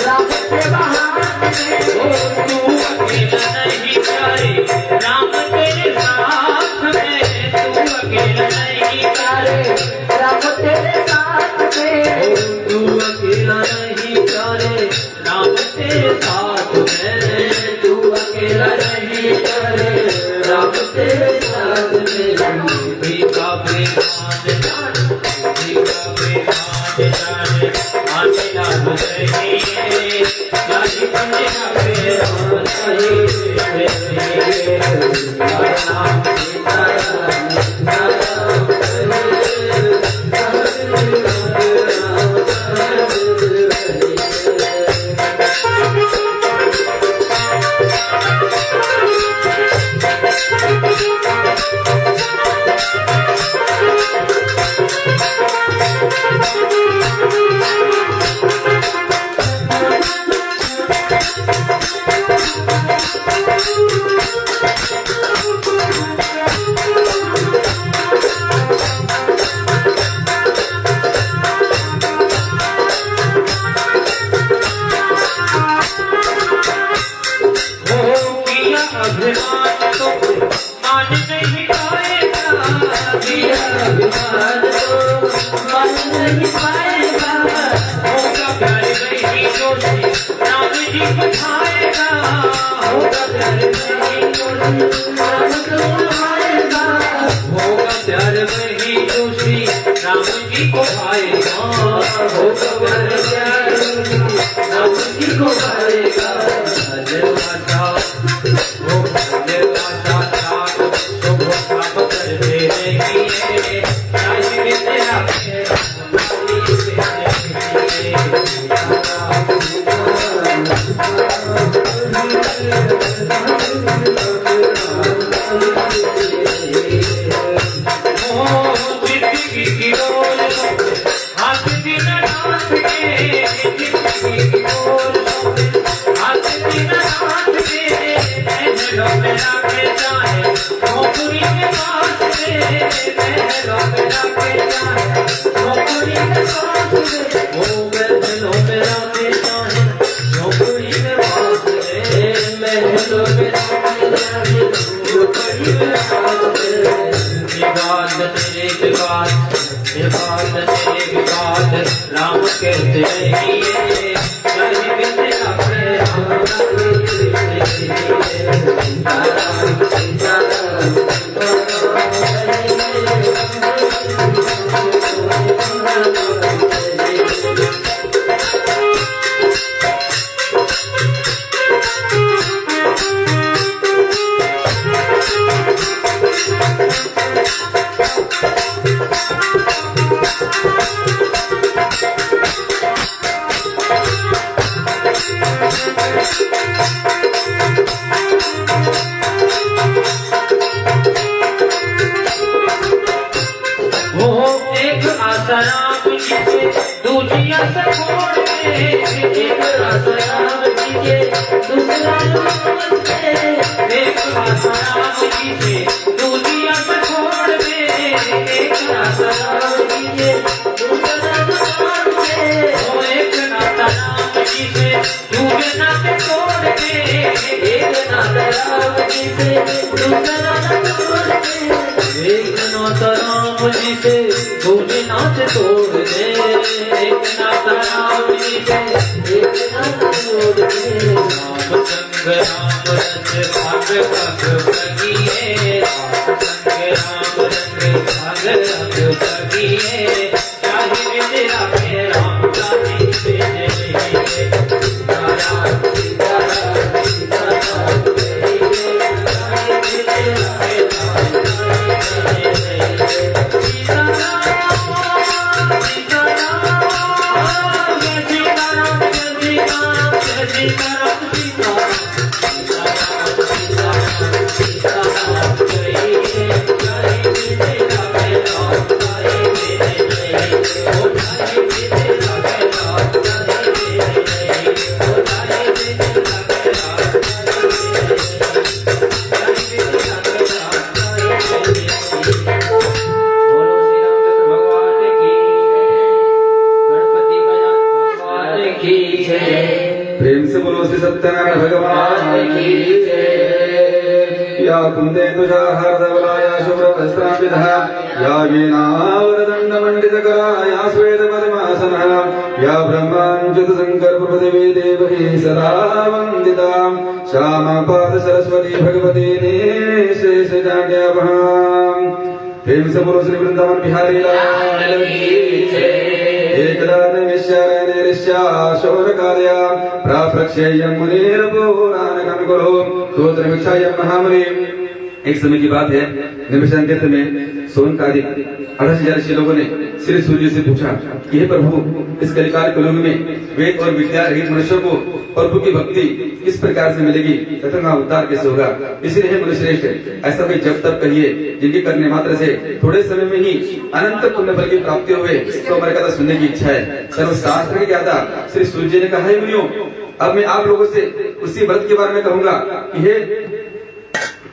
Speaker 2: राम से बहार में। ओ तू अकेला नहीं करे राम तेरे साथ में, तू अकेला नहीं करे राम तेरे साथ में।
Speaker 1: प्रेम से बोलो श्री सत्यनारायण भगवान की जय। या कुंदे तुषाहारधवला या शुभ्रवस्त्रान्वितः या वीणावरदण्डमण्डितकरा या श्वेतपद्मासनः या ब्रह्माञ्च्युतशङ्करप्रभृतिवे देवही सदा वन्दिता श्यामापादसरस्वती भगवती निःशेषजाड्यापहाम्। प्रेम से बोलो श्री वृंदावन बिहारी लाल की जय। एक यदा शौरकार्या प्राफ्रक्ष्ययं मुनिर्भूरानकं कुरु स्तोत्रमिच्छायं महामुनि। एक समय की बात है, निमिषांत तीर्थ में सोनकादिक 28,000 ऋषि लोगों ने श्री सूर्य से पूछा कि हे प्रभु, इस कलिकाल कलयुग में वेद और विद्या रहित मनुष्यों को प्रभु की भक्ति किस प्रकार से मिलेगी तथा उद्धार कैसे होगा। इसलिए हे मुनिश्रेष्ठ, ऐसा कोई जब तब कहिए जिनके करने मात्र से थोड़े समय में ही अनंत पुण्य फल की प्राप्ति हुए, तो हमारे कथा सुनने की इच्छा है। सर्वशास्त्र की ज्ञाता श्री सूर्य ने कहा, हे मुनियों, अब मैं आप लोगों से उसी व्रत के बारे में कहूंगा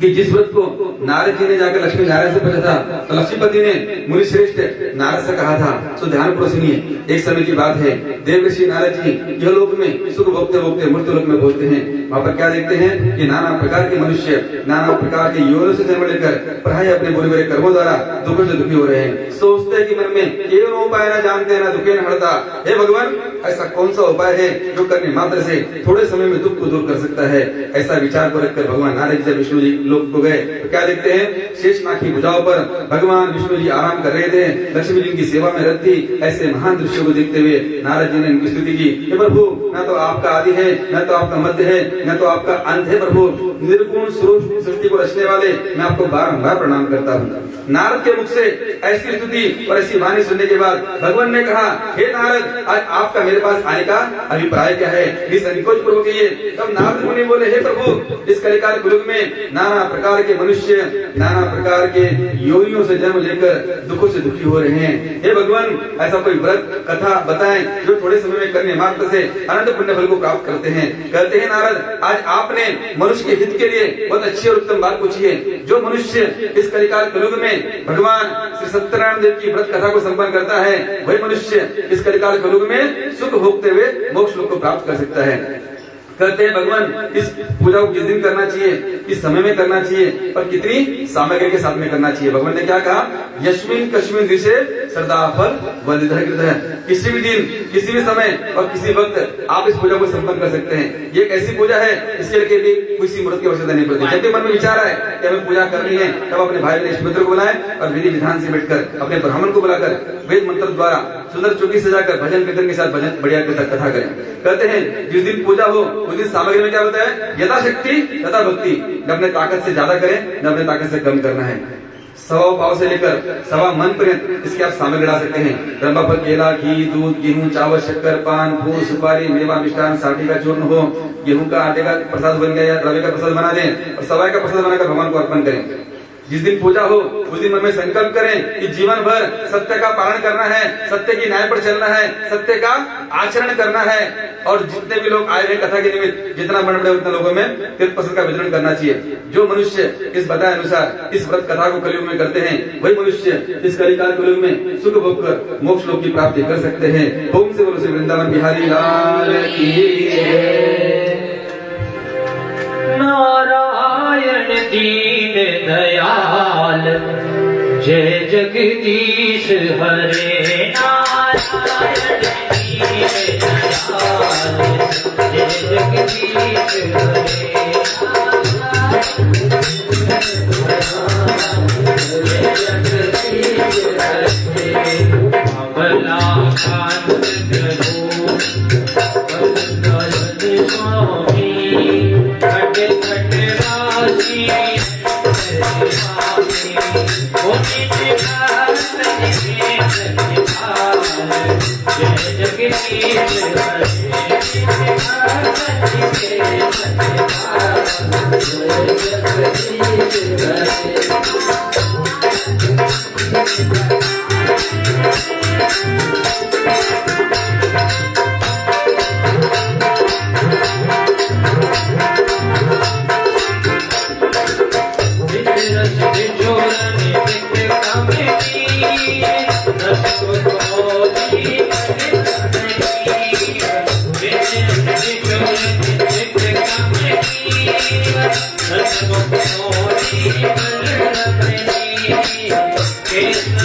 Speaker 1: कि जिस व्रत को नारद जी ने जाकर लक्ष्मी नारायण से पूछा था, तो लक्ष्मीपति ने मुनि श्रेष्ठ नारद से कहा था। तो ध्यान पूर्वक सुनिए। एक समय की बात है, देवर्षि नारद जी यह लोक में सुख भोगते भोगते मृत्यु लोक में पहुंचते हैं। वहाँ पर क्या देखते हैं कि नाना प्रकार के मनुष्य नाना प्रकार के योनियों से जन्म लेकर प्राय अपने बुरे बुरे कर्मों द्वारा दुखों से दुखी हो रहे हैं। सोचते हैं कि मन में केवल उपाय न जानते हैं, न दुखे न हटता। हे भगवान, ऐसा कौन सा उपाय है जो करने मात्र से थोड़े समय में दुख को दूर कर सकता है। ऐसा विचार को रखकर भगवान नारद जी जब विष्णु जी लोक को गए तो क्या देखते हैं, शेषनाग की भुजाओं पर भगवान विष्णु जी आराम कर रहे थे, लक्ष्मी जी की सेवा में रत थी। ऐसे महान दृश्यों को देखते हुए नारद जी ने इनकी स्तुति की, हे प्रभु, न तो आपका आदि है, न तो आपका मध्य है, न तो आपका अंत है। प्रभु, निर्गुण सृष्टि को रचने वाले, मैं आपको बारंबार प्रणाम करता हूँ। नारद के मुख से ऐसी स्तुति और ऐसी वाणी सुनने के बाद भगवान ने कहा, हे नारद, आज आपका मेरे पास आने का अभिप्राय क्या है, निसंकोच पूर्वक कहिए। तब नारद मुनि बोले, हे प्रभु, इस कलिकाल युग में नाना प्रकार के मनुष्य नाना प्रकार के योनियों से जन्म लेकर दुखों से दुखी हो रहे हैं। हे भगवान, ऐसा कोई व्रत कथा बताएं जो थोड़े समय में करने मात्र से अनंत पुण्य फल को प्राप्त करते हैं। कहते हैं नारद, आज आपने मनुष्य के हित के लिए बहुत अच्छी और उत्तम बात पूछी है। जो मनुष्य इस कलिकाल युग में भगवान श्री सत्यनारायण देव की व्रत कथा को संपन्न करता है, वही मनुष्य इस कलिकाल युग में सुख भोगते हुए मोक्ष लोक को प्राप्त कर सकता है। कहते हैं भगवान, इस पूजा को किस दिन करना चाहिए, किस समय में करना चाहिए और कितनी सामग्री के साथ में करना चाहिए। भगवान ने क्या कहा, यस्मिन कस्मिन दिशे श्रद्धाफल वंदितः। किसी भी दिन, किसी भी समय और किसी वक्त आप इस पूजा को संपन्न कर सकते हैं। ये एक ऐसी पूजा है इसके लिए भी किसी मुहूर्त की आवश्यकता नहीं पड़ती। जब भी मन में विचार आए कि हमें पूजा करनी है, तब अपने भाई बहन इष्ट मित्र को बुलाएं और विधि विधान से बैठकर अपने ब्राह्मण को बुलाकर वेद मंत्र द्वारा सुंदर चौकी सजाकर भजन कीर्तन के साथ भजन बढ़िया कथा करें। कहते हैं जिस दिन पूजा हो उस दिन सामग्री में क्या होता है, यथाशक्ति तथा भक्ति। न अपने ताकत से ज्यादा करें, न अपने ताकत से कम करना है। सवा पाव से लेकर सवा मन पर्यंत इसकी आप सामग्री ला सकते हैं। ब्रह्मा पर केला, घी, दूध, गेहूं, चावल, शक्कर, पान, फूल, सुपारी, मेवा, मिष्ठान, साठी का चूर्ण हो, गेहूं का आटे का प्रसाद बन गया या रवे का प्रसाद बना दें और सवाई का प्रसाद बनाकर भगवान को अर्पण करें। जिस दिन पूजा हो उस दिन मन में संकल्प करें कि जीवन भर सत्य का पालन करना है, सत्य की न्याय पर चलना है, सत्य का आचरण करना है। और जितने भी लोग आए हैं कथा के निमित्त, जितना बड़े बड़े उतने लोगों में तीर्थ प्रसाद का वितरण करना चाहिए। जो मनुष्य इस बताए अनुसार इस व्रत कथा को कलयुग में करते हैं, वही मनुष्य इस कलिकाल कलयुग में सुख भोग कर मोक्ष लोक की प्राप्ति कर सकते हैं। ओम से बोलो श्री वृंदावन बिहारी लाल की
Speaker 2: नारायण दीन दयाल, जय जगदीश हरे। नारायण दीन दयाल, जय जगदीश हरे। अबला कांत करो स्वामी, खट खट राशि जय जगदीश Krishna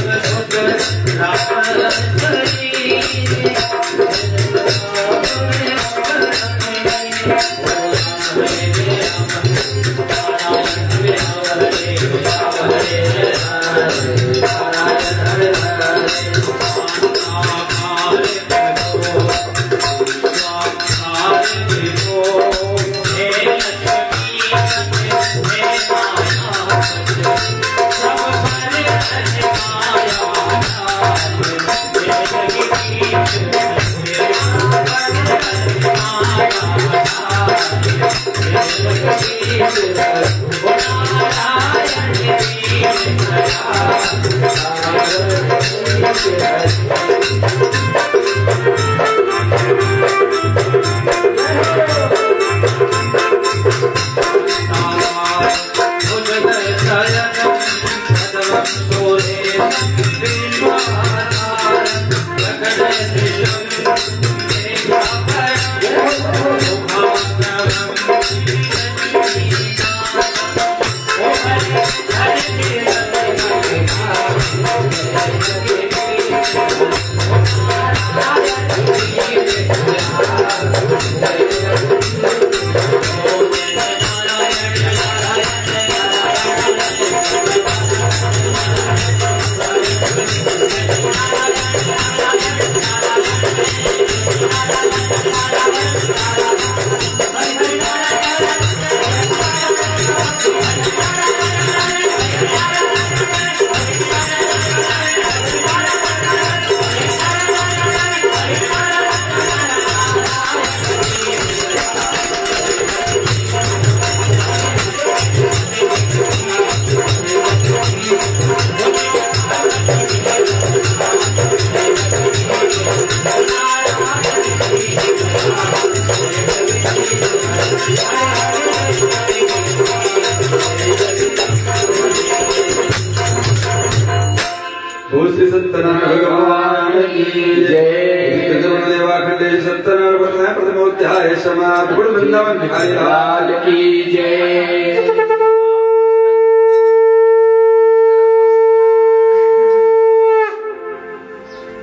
Speaker 1: बोल श्री सत्यनारायण भगवान की जय। देवाखंडे सत्यनारायण भगवान प्रथमोध्याय समाप्त। बोल वृंदावन बिहारी लाल
Speaker 2: की जय।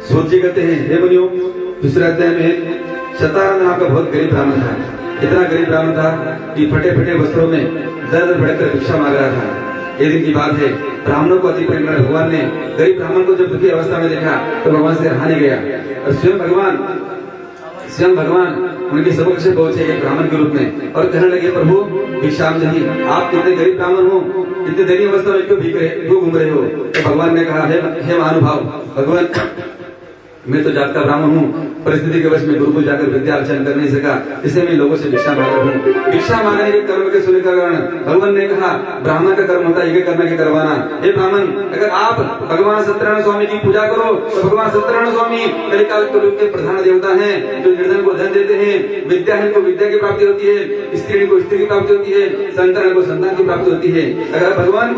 Speaker 1: सोचिए कहते हैं हे मुनियों, दूसरे अध्याय में शतानंद नाम का बहुत गरीब ब्राह्मण था। इतना गरीब ब्राह्मण था कि फटे फटे वस्त्रों में दर दर भड़कर भिक्षा मांग रहा था। एक दिन की बात है, ब्राह्मणों को अति प्रेम करने भगवान ने गरीब ब्राह्मण को जब दुखी अवस्था में देखा तो भगवान से हानि गया और स्वयं भगवान उनके समक्ष पहुंचे एक ब्राह्मण के रूप में और कहने लगे, प्रभु भिक्षाम दही, आप कितने गरीब ब्राह्मण हो, इतने दयनीय अवस्था में क्यों घूम रहे हो। तो भगवान ने कहा, हे महानुभाव, भगवान मैं तो जागता ब्राह्मण हूँ, परिस्थिति के वश में गुरुकुल जाकर विद्या अर्चन कर नहीं सका, इसलिए मैं लोगों से भिक्षा मांग रहा हूँ। भिक्षा मांगने के कर्म के सुनने का कारण भगवान ने कहा, ब्राह्मण का कर्म होता है ये करना के करवाना। हे ब्राह्मण, अगर आप भगवान सत्यनारायण स्वामी की पूजा करो तो भगवान सत्यनारायण स्वामी कलिकाल के प्रधान देवता हैं, जो निर्धन को धन देते हैं, विद्याहीन को विद्या की प्राप्ति होती है, स्त्री को स्त्री की प्राप्ति होती है, संतान को संतान की प्राप्ति होती है। अगर भगवान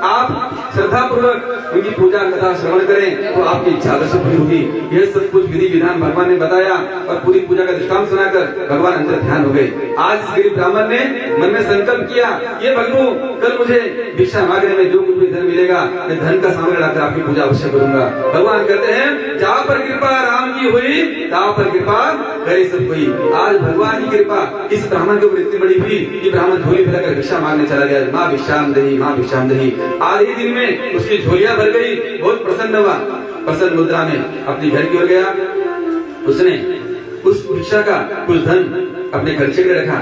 Speaker 1: आप श्रद्धा पूर्वक उनकी पूजा कथा श्रवण करें तो आपकी इच्छा अवश्य पूरी होगी। यह सब कुछ विधि विधान भगवान ने बताया और पूरी पूजा का दृष्टांत सुनाकर भगवान अंतर ध्यान हो गए। आज इस गरीब ब्राह्मण ने मन में संकल्प किया, ये प्रभु कल मुझे भिक्षा मांगने में जो कुछ भी धन मिलेगा मैं धन का सामने लाकर आपकी पूजा अवश्य करूंगा। भगवान कहते हैं, जहाँ पर कृपा राम की हुई तहाँ पर कृपा करे सब हुई। आज भगवान की कृपा इस ब्राह्मण के ऊपर इतनी बड़ी हुई कि ब्राह्मण झोली फैलाकर भिक्षा मांगने चला गया। माँ भिक्षाम दही, माँ भिक्षाम दही। आज ही दिन में उसकी झोलियां भर गई, बहुत प्रसन्न हुआ। प्रसन्न मुद्रा में अपनी घर की ओर गया। उसने उस भिक्षा का कुछ धन अपने खर्चे में रखा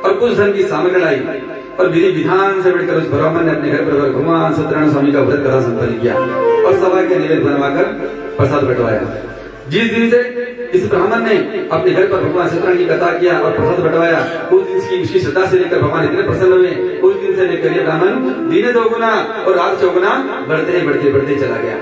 Speaker 1: और कुछ धन की सामग्री लाई और विधि विधान से बैठकर उस ब्राह्मण ने अपने घर पर भगवान सत्यनारायण स्वामी का व्रत कथा संपन्न किया और सभा के निवेद बनवाकर प्रसाद बंटवाया। जिस दिन से इस ब्राह्मण ने अपने घर पर भगवान सत्यनारायण की कथा किया और प्रसाद बंटवाया, उस दिन की उसकी श्रद्धा से लेकर भगवान इतने प्रसन्न हुए। उस दिन से लेकर ये ब्राह्मण दिन दोगुना और रात चौगुना बढ़ते चला गया।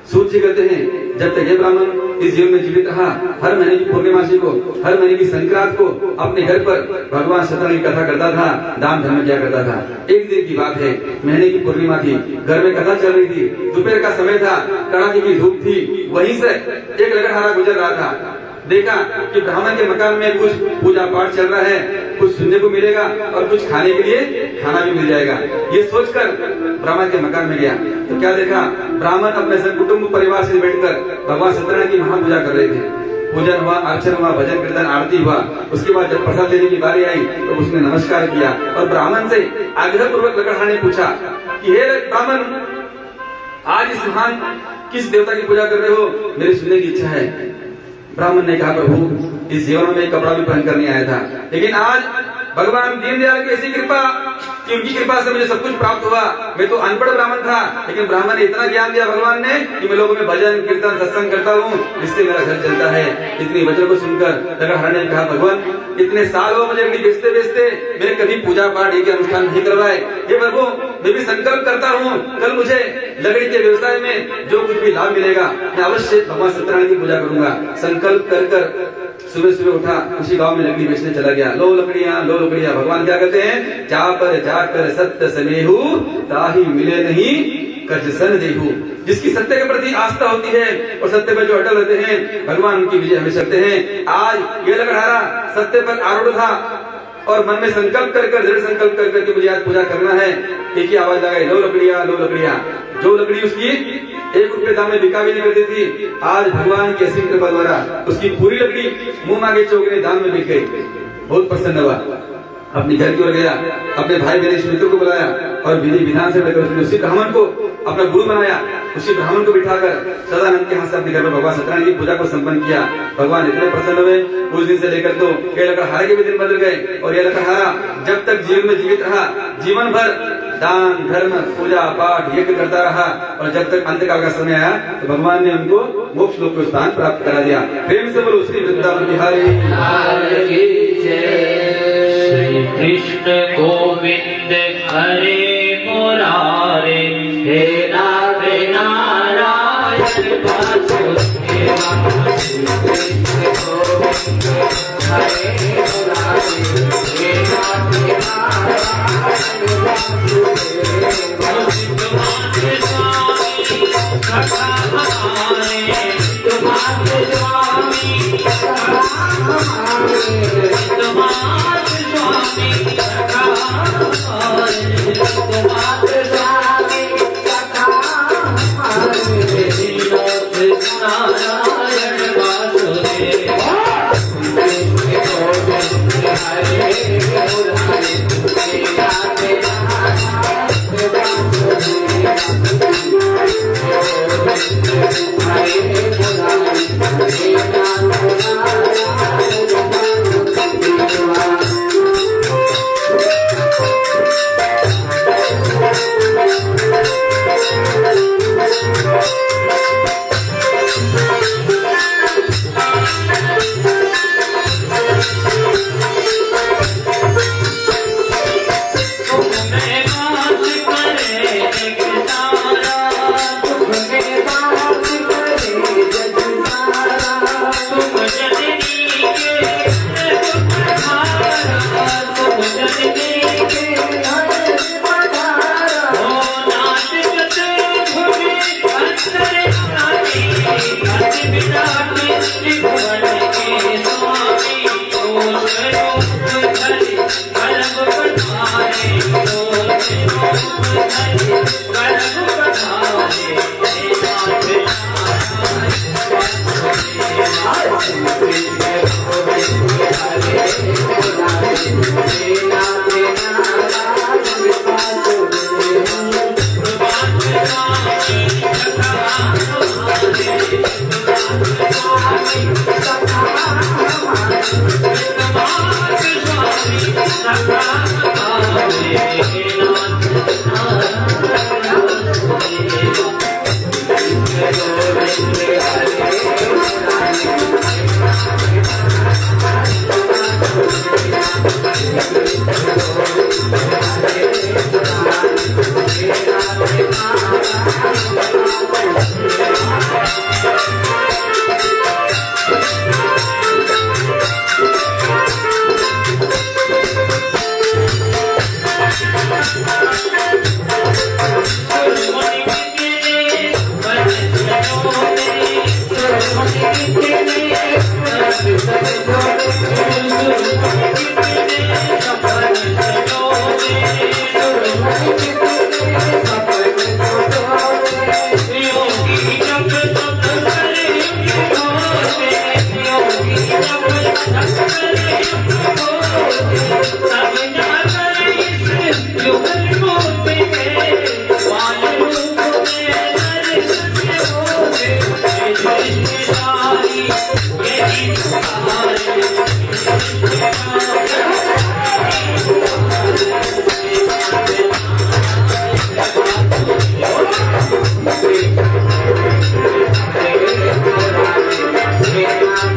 Speaker 1: सूर्य कहते हैं, जब तक ये ब्राह्मण इस जीवन में जीवित रहा, हर महीने की पूर्णिमासी को, हर महीने की संक्रांत को अपने घर पर भगवान सत्यनारायण की कथा करता था, दान धर्म किया करता था। एक दिन की बात है, महीने की पूर्णिमा थी, घर में कथा चल रही थी, दोपहर का समय था, कड़ाके की धूप थी। वहीं से एक लकड़हारा गुजर रहा था। देखा कि ब्राह्मण के मकान में कुछ पूजा पाठ चल रहा है, कुछ सुनने को मिलेगा और कुछ खाने के लिए खाना भी मिल जाएगा। ये सोचकर ब्राह्मण के मकान में गया तो क्या देखा, ब्राह्मण अपने कुटुंब परिवार से बैठकर भगवान सत्यनारायण की महापूजा कर रहे थे। पूजन हुआ, अर्चन हुआ, भजन कीर्तन आरती हुआ। उसके बाद जब प्रसाद लेने की बारी आई तो उसने नमस्कार किया और ब्राह्मण से आग्रह पूर्वक लकड़हारे ने पूछा कि हे ब्राह्मण, आज इस महान किस देवता की पूजा कर रहे हो, मेरी सुनने की इच्छा है। ब्राह्मण ने कहा, प्रभु इस जीवन में कपड़ा भी पहनकर नहीं आया था, लेकिन आज भगवान दीनदयाल की ऐसी कृपा कि उनकी कृपा से मुझे सब कुछ प्राप्त हुआ। मैं तो अनपढ़ ब्राह्मण था, लेकिन ब्राह्मण ने इतना ज्ञान दिया भगवान ने कि मैं लोगों में भजन कीर्तन सत्संग करता हूँ, जिससे मेरा घर चलता है। इतनी वचन को सुनकर लकड़हारे ने कहा, भगवान इतने साल हो मुझे बेचते बेचते मैंने कभी पूजा पाठ एक अनुष्ठान नहीं करवाए। ये प्रभु मैं भी संकल्प करता हूँ, कल मुझे लकड़ी के व्यवसाय में जो कुछ भी लाभ मिलेगा मैं अवश्य भगवान सत्यनारायण की पूजा करूंगा। संकल्प कर सुबह सुबह उठा, उसी गांव में लकड़ी बेचने चला गया। लो लकड़ियां। भगवान क्या कहते हैं, जा पर जाकर सत्य समेहु ताहि मिले नहीं कछ सन देहु। जिसकी सत्य के प्रति आस्था होती है और सत्य पर जो अटल रहते हैं, भगवान उनकी विजय हमेशा करते हैं। आज ये लकड़हारा सत्य पर आरूढ़ था और मन में संकल्प कर दृढ़ संकल्प कर मुझे आज पूजा करना है। एक ही आवाज लगाई, लो लकड़ियां। जो लकड़ी उसकी 1 रुपये दाम में बिका भी नहीं करती थी, आज भगवान की असीम कृपा द्वारा उसकी पूरी लकड़ी मुंह मांगे चौगने दाम में बिक गई। बहुत प्रसन्न हुआ, अपने घर की ओर गया, अपने भाई बहन मित्रों को बुलाया और विधि विधान से लेकर उसी ब्राह्मण को अपना गुरु बनाया। उसी ब्राह्मण को बिठाकर सदानंद के हाथ से अपने घर में भगवान सत्यनारायण की पूजा को संपन्न किया। भगवान इतने प्रसन्न हुए, उस दिन से लेकर तो ये लकड़हारे के भी दिन बदल गए। और ये लकड़हारा जब तक जीवन में जीवित रहा, जीवन भर दान धर्म पूजा पाठ यज्ञ करता रहा, और जब तक अंतकाल का समय आया तो भगवान ने उनको मोक्ष लोक को स्थान प्राप्त करा दिया। प्रेम से बोलो श्री वृंदावन बिहारी
Speaker 2: श्री कृष्ण गोविंद हरे मुरारे, हे नाथ नारायण वासुदेवा। कृष्ण गोविंद हरे मुरारे, हे नाथ नारायण वासुदेवा। तुम्हारे स्वामी सखा हमारे, तुम्हारे स्वामी सखा हमारे, तुम्हारे स्वामी सखा हमारे, तुम्हारे स्वामी सखा हमारे। नारायण वासुदेवा। कृष्ण गोविंद हरे मुरारे, हे नाथ नारायण वासुदेवा। गोविंद हरे मुरारे, हे नाथ नारायण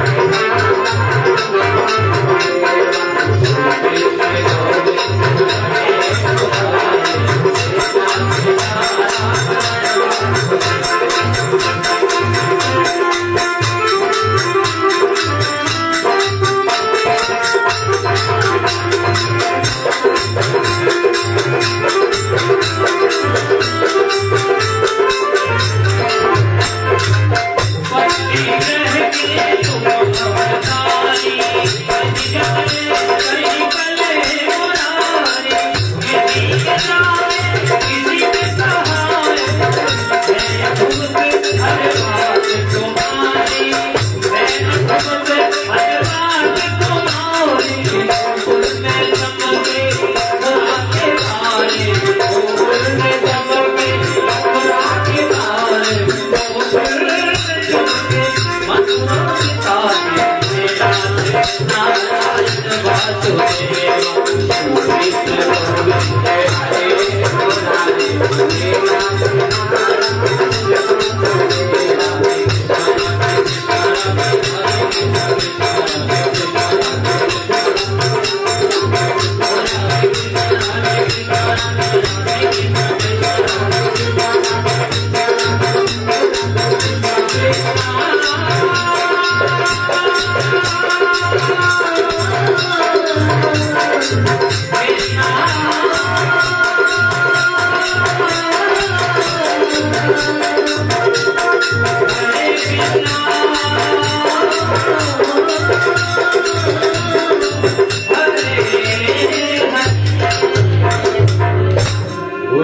Speaker 2: वासुदेवा। नारायण वासुदेव कृष्ण गोविंद हरे मुरारी हे राम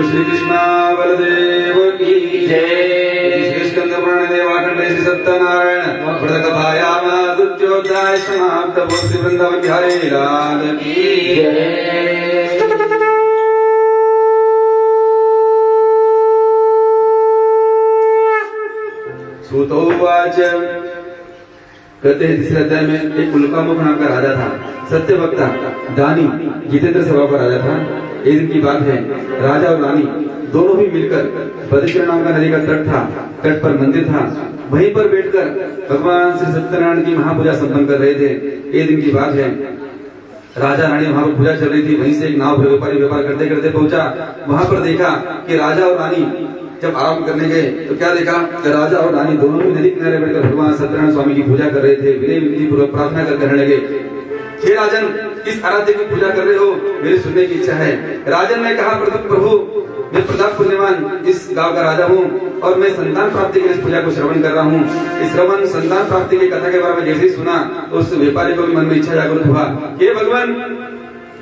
Speaker 1: श्री कृष्ण बलदेव की जय। स्कंद पुराण देवाखंड श्री सत्यनारायण व्रतकथायाम द्वितीयोध्याय समाप्त। बोल श्री वृंदावन बिहारी लाल की
Speaker 2: जय।
Speaker 1: सूतोवाच कहते हैं तीसरे अध्याय में एक उल्कामुख नाम का राजा था, सत्यवक्ता, दानी, जितेंद्र स्वभाव का राजा था। एक दिन की बात है, राजा और रानी दोनों ही मिलकर बद्रीश्वर नाम का नदी का तट था, तट पर मंदिर था, वहीं पर बैठकर भगवान श्री सत्यनारायण की महापूजा संपन्न कर रहे थे। एक दिन की बात है, राजा रानी वहां पर पूजा चल रही थी। वहीं से एक नाव व्यापारी व्यापार करते करते पहुंचा। वहां पर देखा कि राजा और रानी जब आराम करने गए तो क्या देखा कि राजा और रानी दोनों ही नदी किनारे बैठकर भगवान सत्यनारायण स्वामी की पूजा कर रहे थे। विनय विनती पूर्वक प्रार्थना करने लगे, हे राजन, किस आराध्य की पूजा कर रहे हो, मेरी सुनने की इच्छा है। राजन ने कहा, प्रभु मैं प्रताप पुण्यवान इस गांव का राजा हूँ और मैं संतान प्राप्ति के इस पूजा को श्रवण कर रहा हूँ। इस श्रवण संतान प्राप्ति की कथा के बारे में जैसे ही सुना तो उस व्यापारी को भी मन में इच्छा जागृत हुआ, हे भगवान,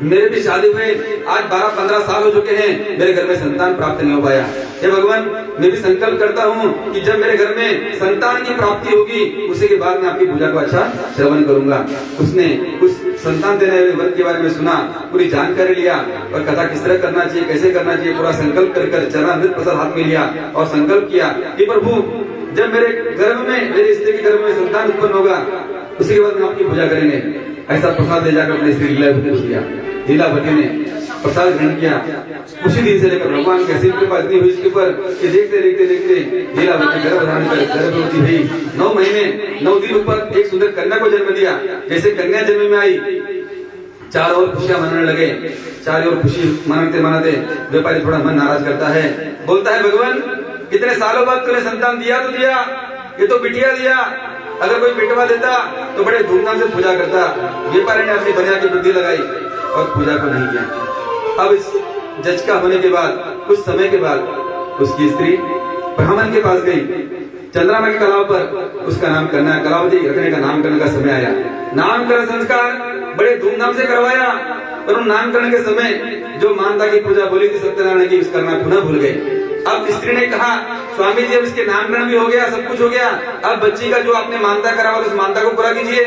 Speaker 1: मेरे भी शादी हुए आज 12-15 साल हो चुके हैं, मेरे घर में संतान प्राप्त नहीं हो पाया। हे भगवान, मैं भी संकल्प करता हूँ कि जब मेरे घर में संतान की प्राप्ति होगी उसी के बाद मैं आपकी पूजा को अच्छा श्रवण करूंगा। उसने उस संतान देने वाले व्रत के बारे में सुना, पूरी जानकारी लिया और कथा किस तरह करना चाहिए, कैसे करना चाहिए, पूरा संकल्प कर चरणामृत प्रसाद हाथ में लिया और संकल्प किया कि प्रभु, जब मेरे गर्भ में, मेरे स्त्री के गर्भ में संतान उत्पन्न होगा उसी के बाद हम आपकी पूजा करेंगे। ऐसा प्रसाद ले जाकर अपने स्त्री लीलावती को दिया। लीलावती ने प्रसाद ग्रहण किया। उसी दिन से लेकर भगवान की असीम कृपा इतनी हुई इसके ऊपर कि देखते देखते देखते लीलावती गर्भ धारण कर गर्भवती हुई। 9 महीने 9 दिन ऊपर एक सुंदर कन्या को जन्म दिया। जैसे कन्या जन्म में आई, चारों ओर खुशियां मनाने लगे। चारों ओर खुशी मनाते मनाते व्यापारी थोड़ा मन नाराज करता है, बोलता है, भगवान, इतने सालों बाद तूने संतान दिया तो दिया, ये तो बिटिया दिया, अगर कोई बिटवा देता तो बड़े धूमधाम से पूजा करता। व्यापारी ने अपनी बनिया की बुद्धि लगाई और पूजा को नहीं किया। अब इस जज का होने के बाद कुछ समय के बाद उसकी स्त्री ब्राह्मण के पास गई। चंद्रमा के कलाव पर उसका नाम करना, कलावती रखने का नामकरण का समय आया। नामकरण संस्कार बड़े धूमधाम से करवाया, पर नामकरण के समय जो मानता की पूजा बोली थी सत्यनारायण की, उसका करना पुनः भूल गए। अब स्त्री ने कहा, स्वामी जी, अब इसके नामकरण भी हो गया, सब कुछ हो गया, अब बच्ची का जो आपने मानता करा उस मानता को पूरा कीजिए।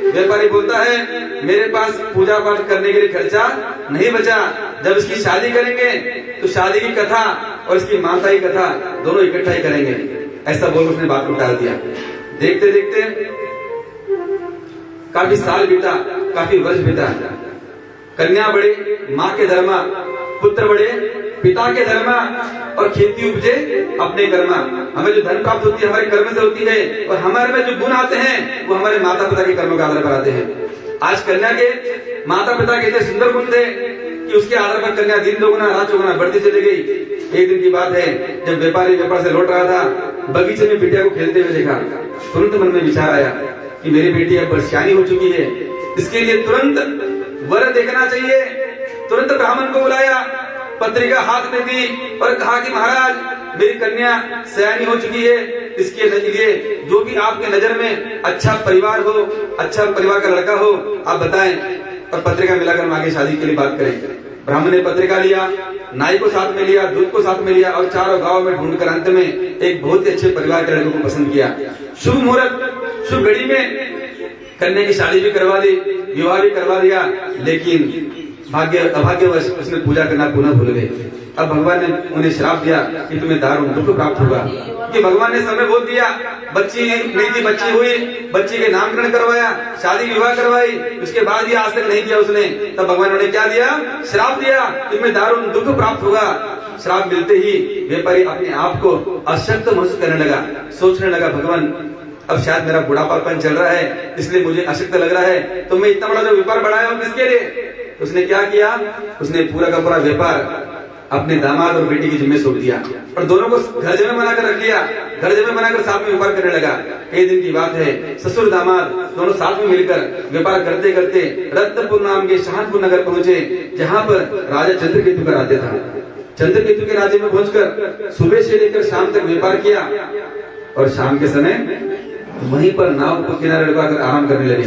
Speaker 1: व्यापारी बोलता है, मेरे पास पूजा पाठ करने के लिए खर्चा नहीं बचा, जब इसकी शादी करेंगे तो शादी की कथा और इसकी मानता की कथा दोनों इकट्ठा ही करेंगे। ऐसा बोल उसने बात को टाल दिया। देखते देखते काफी साल बीता, काफी वर्ष बीता। कन्या बड़े माँ के धर्मा, पुत्र बड़े पिता के धर्मा और खेती उपजे अपने कर्मा। हमें जो धन प्राप्त होती है हमारे कर्म से होती है और हमारे में जो गुण आते हैं वो हमारे माता पिता के कर्मों के आधार पर आते हैं। आज कन्या के माता पिता के इतने सुंदर गुण थे कि उसके आधार पर कन्या दिन दोगुना रात चौगुना बढ़ती चली गई। एक दिन की बात है, जब व्यापारी व्यापार से लौट रहा था, बगीचे में बिटिया को खेलते हुए देखा। तुरंत मन में विचार आया कि मेरी बेटी अब बरसियानी हो चुकी है, इसके लिए तुरंत वर देखना चाहिए। तुरंत ब्राह्मण को बुलाया, पत्रिका हाथ में दी और कहा कि महाराज, मेरी कन्या सयानी हो चुकी है, इसके लिए जो भी आपके नजर में अच्छा परिवार हो, अच्छा परिवार का लड़का हो, आप बताएं और पत्रिका मिलाकर हम आगे शादी के लिए बात करें। ब्राह्मण ने पत्रिका लिया, नाई को साथ में लिया, दूध को साथ में लिया और चारों गांव में ढूंढकर अंत में एक बहुत ही अच्छे परिवार के लड़कों को पसंद किया। शुभ मुहूर्त, शुभ घड़ी में कन्या की शादी भी करवा दी, विवाह भी करवा दिया, लेकिन अभाग्यवश उसने पूजा करना पुनः भूल गए। अब भगवान ने उन्हें श्राप दिया कि तुम्हें दारुण दुख प्राप्त होगा, कि भगवान ने समय बोल दिया। बच्ची नहीं थी, बच्ची हुई, बच्ची के नामकरण करवाया, शादी विवाह करवाई, उसके बाद ही आज तक नहीं किया उसने। तब भगवान ने क्या दिया? श्राप दिया, तुम्हें दारुण दुख प्राप्त होगा। श्राप मिलते ही व्यापारी अपने आप को अशक्त महसूस करने लगा, सोचने लगा भगवान अब शायद मेरा बुढ़ापापन चल रहा है, इसलिए मुझे अशक्त लग रहा है, तो मैं इतना बड़ा जो व्यापार बढ़ाया हूं किसके लिए? उसने क्या किया? उसने पूरा का पूरा व्यापार अपने दामाद और बेटी की जिम्मे सौंप दिया और दोनों को घर जमे बना कर रख दिया। घर जमे बनाकर साथ में व्यापार करने लगा। कई दिन की बात है, ससुर दामाद दोनों साथ में मिलकर व्यापार करते करते रत्नपुर नाम के शाहपुर नगर पहुंचे, जहाँ पर राजा चंद्रकेतु का राज्य था। चंद्रकेतु के राज्य में पहुंचकर सुबह से लेकर शाम तक व्यापार किया और शाम के समय वहीं पर नाव को किनारे लगाकर आराम करने लगे।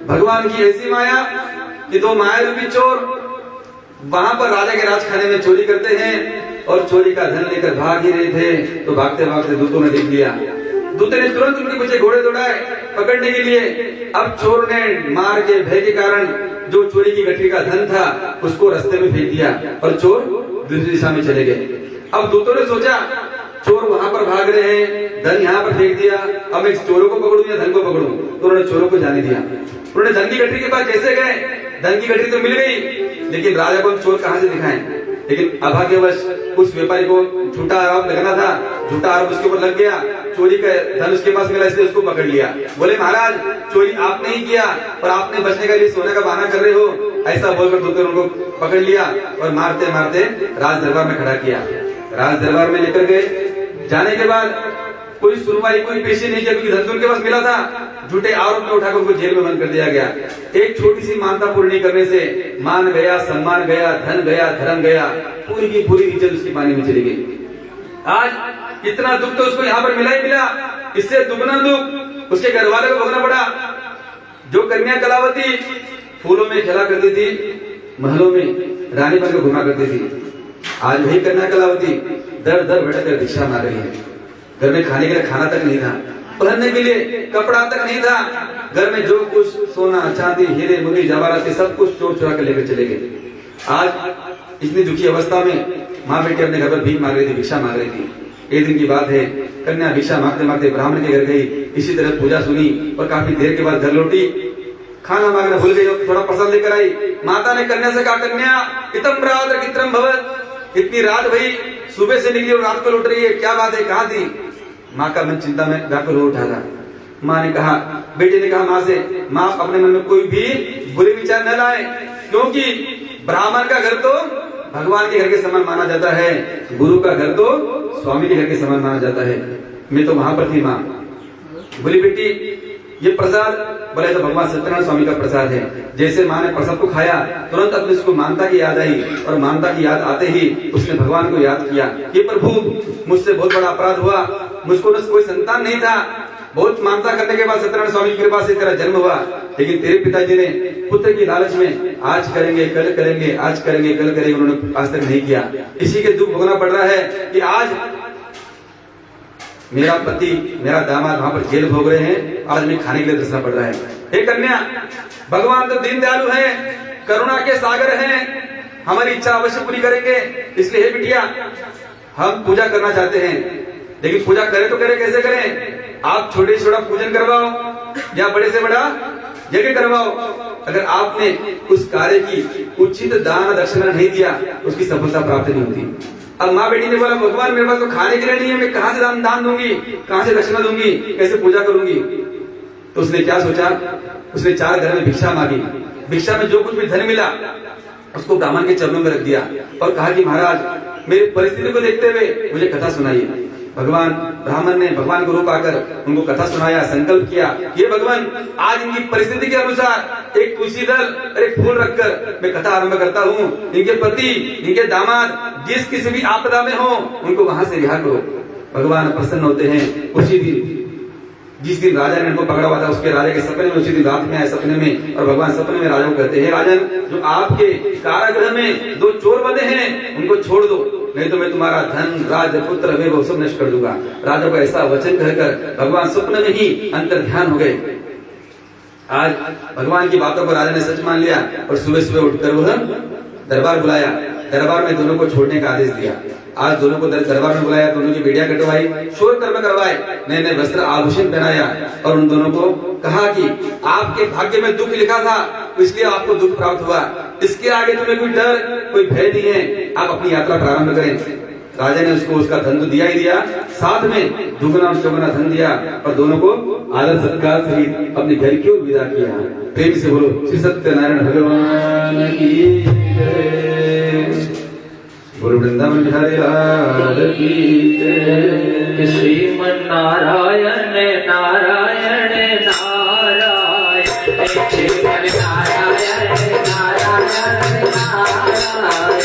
Speaker 1: भगवान की ऐसी माया कि दो माया रूपी चोर वहां पर राजा के राजखाने में चोरी करते हैं और चोरी का धन लेकर भाग ही रहे थे, तो भागते भागते दूतों ने देख लिया। दूत ने तुरंत उनके पीछे घोड़े दौड़ाए पकड़ने के लिए। अब चोर ने मार के भय के कारण जो चोरी की गठरी का धन था उसको रास्ते में फेंक दिया और चोर दूसरी दिशा में चले गए। अब दूतों ने सोचा चोर वहां पर भाग रहे हैं, धन यहाँ पर फेंक दिया, अब मैं चोरों को पकड़ूं या धन को पकड़ूं? तो उन्होंने चोरों को जाने दिया। उन्होंने धन की गठरी के पास कैसे गए? धन की गठरी तो मिल गई, लेकिन राजा को चोर कहां से दिखाएं? लेकिन अभाग्यवश उस व्यापारी को झूठा आरोप लगना था, झूठा आरोप उसके ऊपर लग गया, चोरी का धन उसके पास मिला, इसलिए उसको पकड़ लिया। बोले महाराज चोरी आपने ही किया और आपने बचने के लिए सोने का बहाना कर रहे हो, ऐसा बोलकर दूतों ने उनको पकड़ लिया और मारते मारते राज दरबार में खड़ा किया। राज दरबार में लेकर गए। जाने के बाद कोई सुनवाई कोई पेशी नहीं किया, क्योंकि धन उनके पास मिला था। झूठे आरोप में उठाकर उनको जेल में बंद कर दिया गया। एक छोटी सी मानता पूर्ण नहीं करने से मान गया, सम्मान गया, धन गया, धर्म गया, पूरी की पूरी इज्जत उसकी पानी में चली गई। आज इतना दुख तो उसको यहाँ पर मिला ही मिला, इससे दुगना दुख उसके घर वाले को भोगना पड़ा। जो कन्या कलावती फूलों में खेला करती थी, महलों में रानी बनकर घुमा करती थी, आज वही कन्या कलावती दर दर भटक कर भिक्षा मांग रही है। घर में खाने के लिए खाना तक नहीं था, पहनने के लिए कपड़ा तक नहीं था। घर में जो कुछ सोना चांदी हीरे मुनी जवाहरात सब कुछ चोर चुरा कर लेकर चले गए। आज इतनी दुखी अवस्था में माँ बेटी अपने घर पर भीख मांग रही थी, भिक्षा मांग रही थी। एक दिन की बात है, कन्या भिक्षा मांगते मांगते ब्राह्मण के घर गई, इसी तरह पूजा सुनी और काफी देर के बाद घर लौटी। खाना मांगना भूल गई, थोड़ा प्रसाद लेकर आई। माता ने कन्या से कहा, कन्या इतम रात कितम भवत, इतनी रात भई, सुबह से निकली और रात को लौट रही है, क्या बात है, कहाँ थी? माँ का मन चिंता में व्याकुल हो उठा था। माँ ने कहा, बेटे ने कहा माँ से, माँ अपने मन में कोई भी बुरे विचार न लाए, क्योंकि ब्राह्मण का घर तो भगवान के घर के समान माना जाता है, गुरु का घर तो स्वामी के घर के समान माना जाता है। मैं तो वहां पर थी। माँ बोली, बेटी ये प्रसाद, बोले तो भगवान सत्यनारायण स्वामी का प्रसाद है। जैसे माँ ने प्रसाद को खाया, तुरंत अपने उसको मानता की याद आई और मानता की याद आते ही उसने भगवान को याद किया कि प्रभु मुझसे बहुत बड़ा अपराध हुआ, मुझको कोई संतान नहीं था, बहुत मानता करने के बाद सत्यनारायण स्वामी की कृपा से तेरा जन्म हुआ, लेकिन तेरे पिताजी ने पुत्र की लालच में आज करेंगे कल करेंगे, आज करेंगे कल करेंगे, उन्होंने आज तक नहीं किया। इसी के दुख भोगना पड़ रहा है कि आज मेरा पति मेरा दामाद वहां पर जेल भोग रहे हैं, आज मैं खाने के लिए तरसना पड़ रहा है। हे कन्या, भगवान तो दीन दयालु है, करुणा के सागर हैं, हमारी इच्छा अवश्य पूरी करेंगे। इसलिए हे बिटिया, हम पूजा करना चाहते हैं, लेकिन पूजा करें तो करें कैसे करें? आप छोटे से छोटा पूजन करवाओ या बड़े से बड़ा यज्ञ करवाओ। अगर आपने उस कार्य की उचित दान दक्षिणा नहीं दिया, उसकी सफलता प्राप्त नहीं होती। अब माँ बेटी ने बोला, भगवान मेरे पास तो खाने के लिए नहीं है, मैं कहाँ से दान दूंगी, कहाँ से दक्षिणा दूंगी, कैसे पूजा करूंगी? तो उसने क्या सोचा, उसने 4 घर में भिक्षा मांगी। भिक्षा में जो कुछ भी धन मिला उसको ब्राह्मण के चरणों में रख दिया और कहा कि महाराज मेरी परिस्थिति को देखते हुए मुझे कथा सुनाइए। भगवान ब्राह्मण ने भगवान को रूप आकर उनको कथा सुनाया, संकल्प किया, ये भगवान आज इनकी परिस्थिति के अनुसार एक तुलसी दल और एक फूल रखकर मैं कथा आरंभ करता हूँ। इनके पति इनके दामाद जिस किसी भी आपदा में हो उनको वहां से रिहा करो। भगवान प्रसन्न होते हैं। उसी दिन जिस दिन राजा ने इनको पकड़ा हुआ था, उसके राजा के सपने में उसी दिन रात में आए सपने में, और भगवान सपने में राजा को कहते हैं, राजन जो आपके कारागृह में 2 चोर बंधे हैं उनको छोड़ दो, नहीं तो मैं तुम्हारा धन राज पुत्र वैभव सब नष्ट कर दूंगा। राजा को ऐसा वचन कहकर भगवान स्वप्न में ही अंतर ध्यान हो गए। आज भगवान की बातों को राजा ने सच मान लिया और सुबह सुबह उठकर वह दरबार बुलाया दरबार में दोनों को छोड़ने का आदेश दिया। आज दोनों को दरबार में बुलाया, दोनों की बेड़ियां कटवाई, शोर कर्म करवाए, नए नए वस्त्र आभूषण पहनाया और उन दोनों को कहा कि आपके भाग्य में दुख लिखा था इसलिए आपको दुख प्राप्त हुआ, इसके आगे तुम्हें कोई डर कोई भय नहीं है, आप अपनी यात्रा प्रारंभ करें। राजा ने उसको उसका धन तो दिया ही दिया, साथ में दुगना चौगुना धन दिया और दोनों को आदर सत्कार सहित अपने घर की ओर विदा किया। प्रेम से बोलो श्री सत्यनारायण भगवान की जय। गुरु वृंदावन बिहारी लाल की जय।
Speaker 2: श्रीमन नारायण नारायण नारायण श्रीमन नारायण नारायण नारायण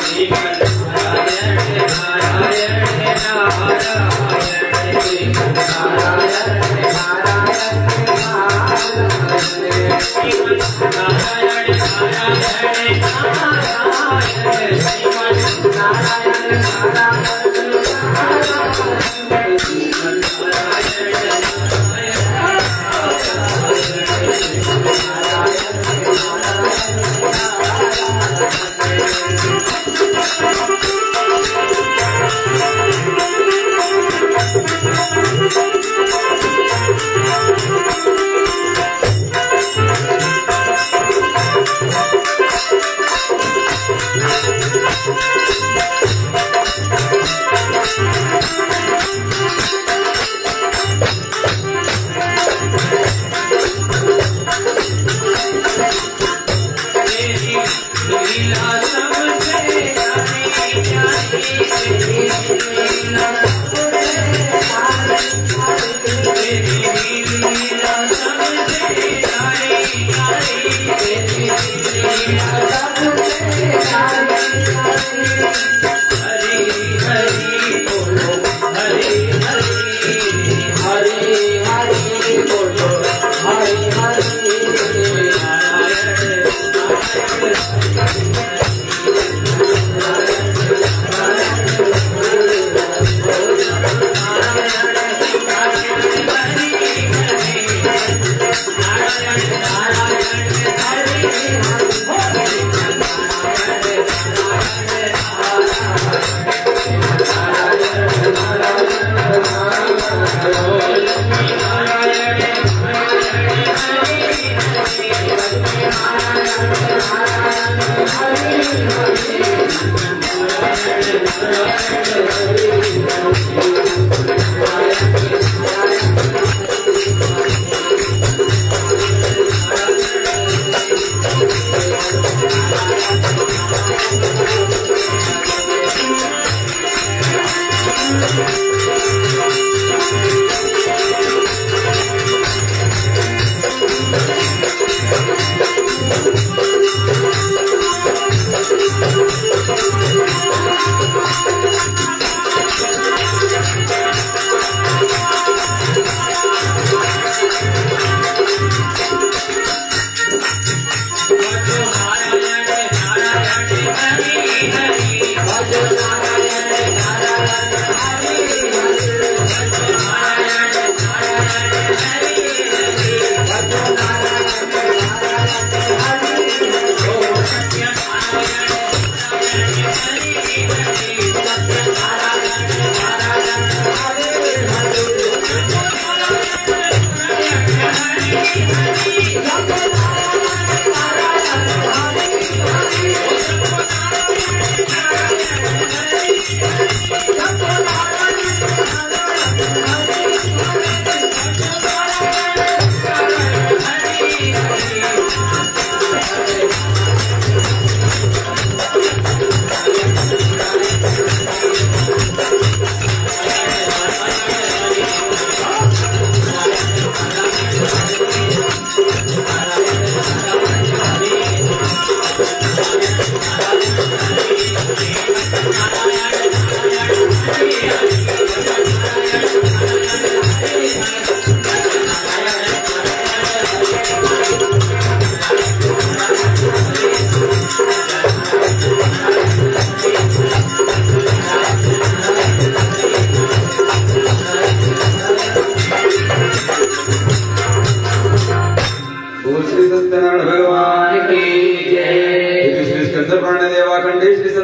Speaker 2: श्रीमन नारायण नारायण नारायण श्रीमन नारायण नारायण नारायण श्रीमन नारायण नारायण नारायण श्रीमन नारायण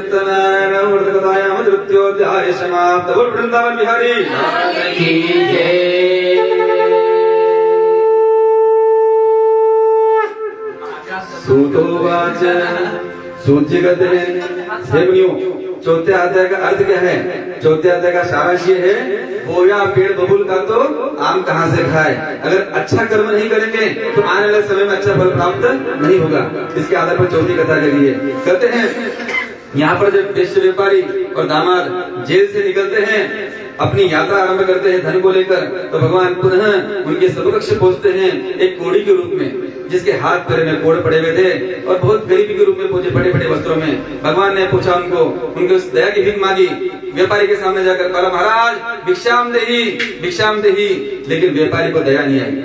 Speaker 1: सत्यनारायण मूर्त कथायाम तृतीयोध्याय समाप्त। बोल वृंदावन बिहारी
Speaker 2: की जय।
Speaker 1: सूतोवाच सूत जी कहते हैं हे मुनियों, चौथे अध्याय का अर्थ क्या है? चौथे अध्याय का सारांश ये है, बोया पेड़ बबूल का तो आम कहाँ से खाए। अगर अच्छा कर्म नहीं करेंगे तो आने वाले समय में अच्छा फल प्राप्त नहीं होगा। इसके आधार पर चौथी कथा कही है। कहते हैं यहाँ पर जब देश व्यापारी और दामाद जेल से निकलते हैं, अपनी यात्रा आरंभ करते हैं धन को लेकर, तो भगवान पुनः उनके समकक्ष पहुंचते हैं एक कोड़ी के रूप में, जिसके हाथ पैर में कोड़ पड़े हुए थे और बहुत गरीबी के रूप में पहुंचे बड़े बड़े वस्त्रों में। भगवान ने पूछा उनको उस दया की भीख मांगी। व्यापारी के सामने जाकर बोला, महाराज भिक्षाम देही। लेकिन व्यापारी को दया नहीं आई।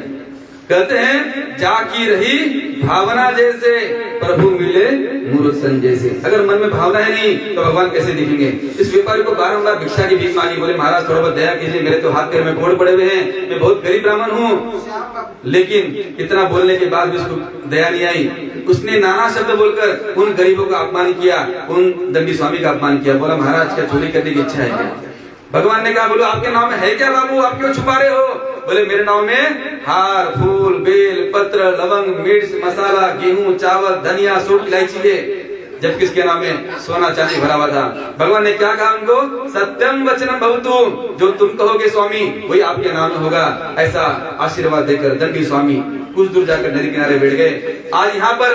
Speaker 1: कहते हैं जाकी रही भावना जैसे, प्रभु मिले मूर्ख सन जैसे। अगर मन में भावना है नहीं तो भगवान कैसे दिखेंगे। इस व्यापारी को बारंबार भिक्षा की भीख मांगी। बोले महाराज थोड़ा बहुत दया कीजिए, मेरे तो हाथ पैर में कोड़ पड़े हुए हैं, मैं बहुत गरीब ब्राह्मण हूँ। लेकिन इतना बोलने के बाद भी उसको दया नहीं आई। उसने नाना शब्द बोलकर उन गरीबों का अपमान किया, उन दंडी स्वामी का अपमान किया। बोला महाराज क्या चोरी करने की इच्छा है क्या? भगवान ने कहा बोलो आपके नाम में है क्या बाबू, आप क्यों छुपा रहे हो? बोले मेरे नाम में हार फूल बेल पत्र लवंग मिर्च मसाला गेहूं चावल धनिया सूट इलायची है, जबकि इसके नाम में सोना चांदी भरा हुआ था। भगवान ने क्या कहा उनको, सत्यम वचनम भवतु, जो तुम कहोगे स्वामी वही आपके नाम में होगा। ऐसा आशीर्वाद देकर दंडी स्वामी कुछ दूर जाकर नदी किनारे बैठ गए। आज यहाँ पर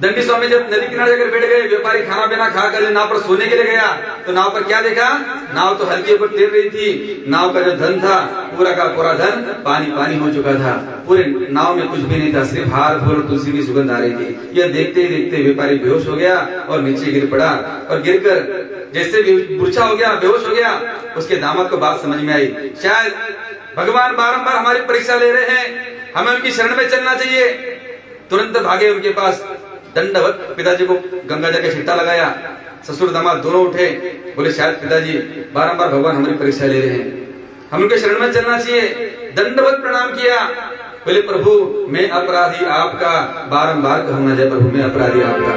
Speaker 1: दंडी स्वामी जब नदी किनारे जाकर बैठ गए, व्यापारी खाना पीना खाकर नाव पर सोने के लिए गया, तो नाव पर क्या देखा, नाव तो हल्के ऊपर तैर रही थी। नाव का जो धन था पूरा का पूरा धन पानी पानी हो चुका था। पूरे नाव में कुछ भी नहीं था, सिर्फ हार फूल तुलसी की सुगंध आ रही थी। यह देखते ही देखते व्यापारी बेहोश हो गया और नीचे गिर पड़ा, और गिरकर जैसे मूर्छा हो गया, बेहोश हो गया। उसके दामाद को बात समझ में आई, शायद भगवान बारंबार हमारी परीक्षा ले रहे हैं, हमें उनकी शरण में चलना चाहिए। तुरंत भागे उनके पास, दंडवत पिताजी को गंगा जल का छिट्टा लगाया। ससुर दामाद दोनों उठे, बोले शायद पिताजी बारंबार भगवान हमारी परीक्षा ले रहे हैं, हम उनके शरण में चलना चाहिए। दंडवत प्रणाम किया। बोले प्रभु मैं अपराधी आपका, बारंबार कहूँ न जाए प्रभु मैं अपराधी आपका।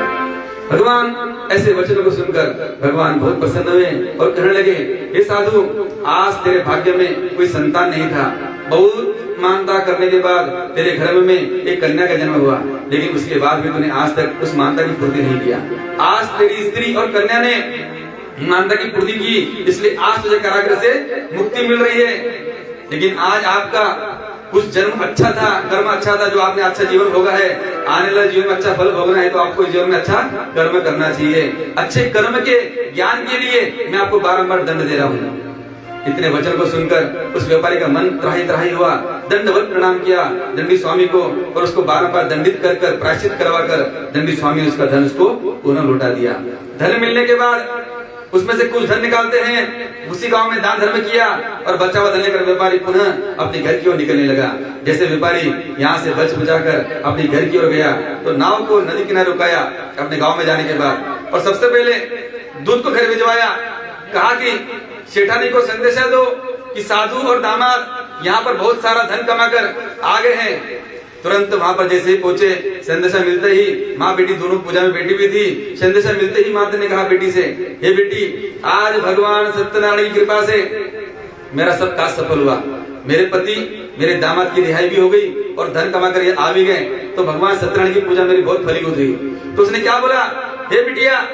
Speaker 1: भगवान ऐसे वचनों को सुनकर भगवान बहुत प्रसन्न हुए और कहने लगे, हे साधु आज तेरे भाग्य में कोई संतान नहीं था, बहुत मानता करने के बाद तेरे घर में एक कन्या का जन्म हुआ, लेकिन उसके बाद भी तूने आज तक उस मानता की पूर्ति नहीं किया। आज तेरी स्त्री और कन्या ने मानता की पूर्ति की, इसलिए आज तुझे कारागृह से मुक्ति मिल रही है। लेकिन आज आपका कुछ जन्म अच्छा था, कर्म अच्छा था, जो आपने अच्छा जीवन भोगा है, आने वाले जीवन में अच्छा फल भोगना है तो आपको जीवन में अच्छा कर्म करना चाहिए। अच्छे कर्म के ज्ञान के लिए मैं आपको बारंबार दंड दे रहा हूँ। इतने वचन को सुनकर उस व्यापारी का मन त्राही त्राही हुआ, दंडवत प्रणाम किया दंडी स्वामी को, और उसको बारंबार दंडित कर कर प्रायश्चित करवाकर दंडी स्वामी ने उसका धन उसको पुनः लौटा दिया। धन मिलने के बाद उसमें से कुछ धन निकालते हैं, उसी गांव में दान धर्म किया, और बचा हुआ धन लेकर व्यापारी पुनः अपने घर की ओर निकलने लगा। जैसे व्यापारी यहाँ से बच बचाकर अपने घर की ओर गया, तो नाव को नदी किनारे रुकाया अपने गांव में जाने के बाद, और सबसे पहले दूध को घर भिजवाया। कहा कि सेठानी को संदेशा दो कि साधु और दामाद यहाँ पर बहुत सारा धन कमाकर आ गए हैं। तुरंत वहां पर जैसे ही पहुंचे, संदेशा मिलते ही माँ बेटी दोनों पूजा में बैठी हुई थी। संदेशा मिलते ही माता ने कहा बेटी से, हे बेटी आज भगवान सत्यनारायण की कृपा से मेरा सब काज सफल हुआ, मेरे पति मेरे दामाद की रिहाई भी हो गई और धन कमाकर ये आ भी गए, तो भगवान सत्यनारायण की पूजा मेरी बहुत फलीभूत हुई। तो उसने क्या बोला, हे बिटिया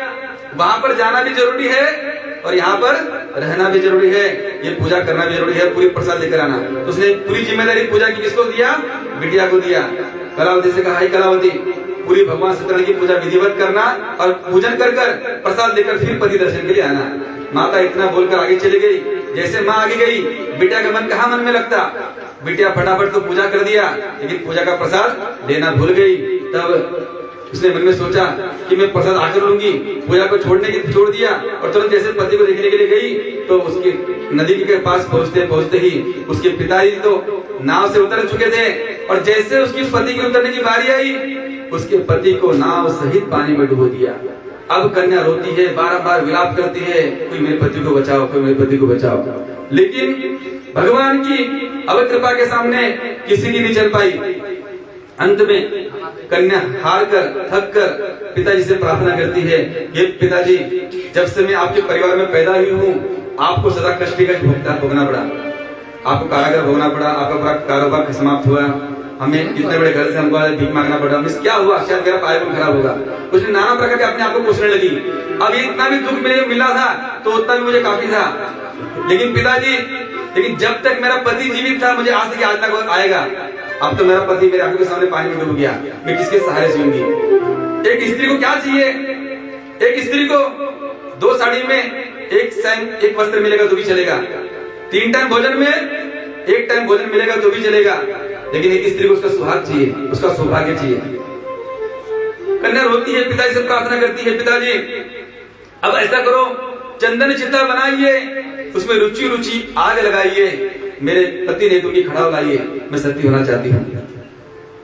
Speaker 1: वहां पर जाना भी जरूरी है और यहाँ पर रहना भी जरूरी है, ये पूजा करना भी जरूरी है, पूरी प्रसाद लेकर आना। तो उसने पूरी जिम्मेदारी पूजा की किसको दिया, बिटिया को दिया। कलावती से कहा, कलावती पूरी भगवान सत्यनारायण की पूजा विधिवत करना और पूजन कर कर प्रसाद लेकर फिर पति दर्शन के लिए आना। माता इतना बोलकर आगे चली गई। जैसे माँ आगे गई, बिटिया का मन कहाँ मन में लगता, बिटिया फटाफट तो पूजा कर दिया, लेकिन पूजा का प्रसाद लेना भूल गई। तब उसने मन में सोचा कि मैं प्रसाद आकर लूंगी, पूजा को छोड़ दिया, और तुरंत जैसे पति को देखने के लिए गई तो उसकी नदी के पास पहुंचते ही उसके पिताजी तो नाव से उतर चुके थे, और जैसे उसकी पति की उतरने की बारी आई, उसके पति को नाव सहित पानी में डुबो दिया। अब कन्या रोती है, बारंबार विलाप करती है, कोई मेरे पति को बचाओ, कोई मेरे पति को बचाओ। लेकिन भगवान की अवकृपा के सामने किसी की नहीं चल पाई। अंत में कन्या हार कर थक कर पिताजी से प्रार्थना करती है, ये पिताजी जब से मैं आपके परिवार में पैदा हुई हूँ आपको सदा कष्ट का भोगना पड़ा, आपको कारागार भोगना पड़ा, आपका पूरा कारोबार समाप्त हुआ, हमें इतने बड़े घर से हमको भीख मांगना पड़ा, मिस क्या हुआ, शायद मेरा कार्यक्रम खराब होगा, कुछ नाना प्रकार के अपने आप को पूछने लगी। अब इतना भी दुख मेरे मिला था तो उतना भी मुझे काफी था, लेकिन पिताजी जब तक मेरा पति जीवित था मुझे आज तक याद तक आएगा, अब तो मेरा पति मेरे आंखों के सामने पानी में डूब गया, मैं किसके सहारे जीऊंगी। एक स्त्री को क्या चाहिए, एक स्त्री को 2 साड़ी में एक वस्त्र मिलेगा तो भी चलेगा, 3 टाइम भोजन में 1 टाइम भोजन मिलेगा तो भी चलेगा, लेकिन एक स्त्री को उसका सुहाग चाहिए, उसका सौभाग्य चाहिए। कन्या रोती है, पिताजी से प्रार्थना करती है, पिताजी अब ऐसा करो चंदन चिता बनाइए, उसमें रुचि रुचि आग लगाइए, मेरे पति ने तुम्हें खड़ा लाइए, मैं सती होना चाहती हूँ।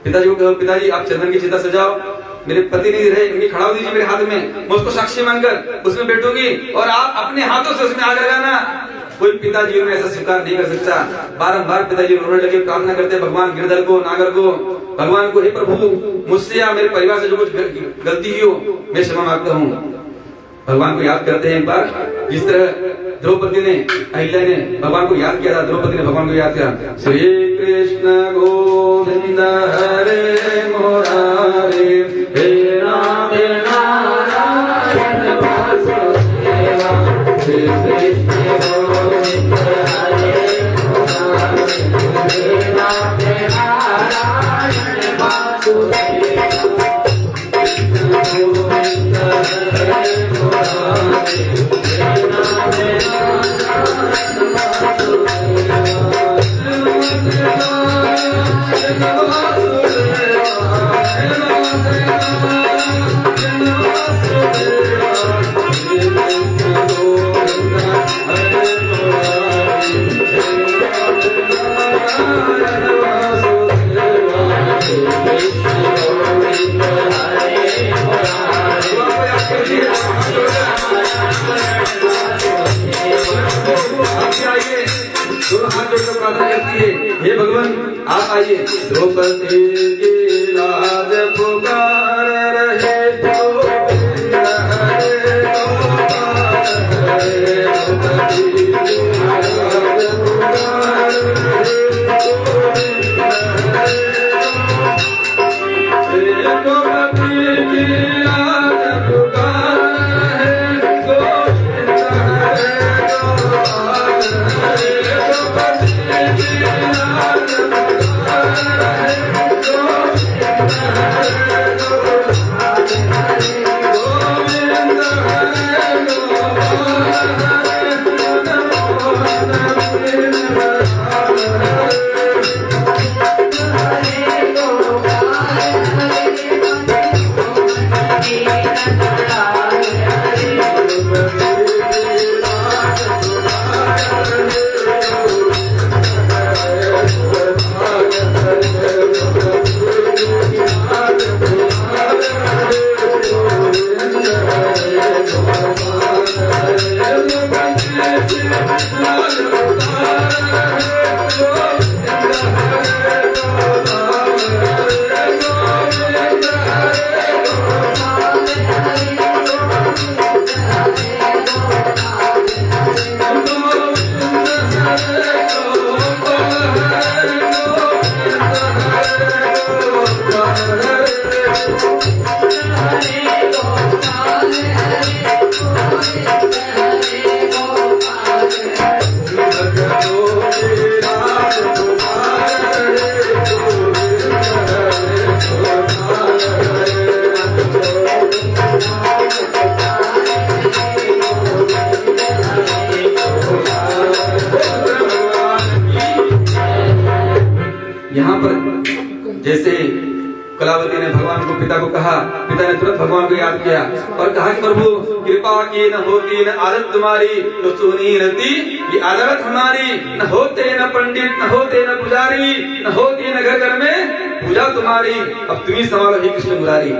Speaker 1: पिताजी को कहो पिताजी आप चंदन की चिता सजाओ, मेरे पति नहीं रहे, इनकी खड़ा दीजिए मेरे हाथ में, मैं उसको साक्षी मानकर उसमें बैठूंगी और आप अपने हाथों से उसमें आग लगाना। कोई पिताजी में ऐसा स्वीकार नहीं कर सकता। बारंबार पिताजी रोने लगे, प्रार्थना करते भगवान गिरधर को, नागर को, भगवान को, हे प्रभु मुझसे या मेरे परिवार से जो कुछ गलती हुई हो मैं क्षमा मांगता हूँ। भगवान को याद करते हैं एक बार, जिस तरह द्रौपदी ने, अहिल्या ने भगवान को याद किया था, द्रौपदी ने भगवान को याद किया, श्री कृष्ण गोविंद हरे मुरारे, हे राम नारायण वासुदेवा, श्री कृष्ण गोविंद हरे मुरारे, हे राम नारायण वासुदेवा, गोविंद हरे हे भगवान आप आइए। द्रौपदी की लाज पुकार रहे, गोविंद हरे गोपाल हरे, द्रौपदी की लाज पुकार रहे, गोविंद हरे, द्रौपदी की लाज पुकार रहे, गोविंद हरे गोपाल हरे, द्रौपदी की यहाँ पर जैसे कलावती ने भगवान को, पिता को कहा, पिता ने तुरंत भगवान को याद किया और कहा कि प्रभु कृपा की न होती न आदत तुम्हारी तो सुनी रहती ये आदत हमारी, न होते न पंडित न होते न पुजारी, न होती न घर घर में पूजा तुम्हारी, अब तुम ही संभालो हे कृष्ण मुरारी।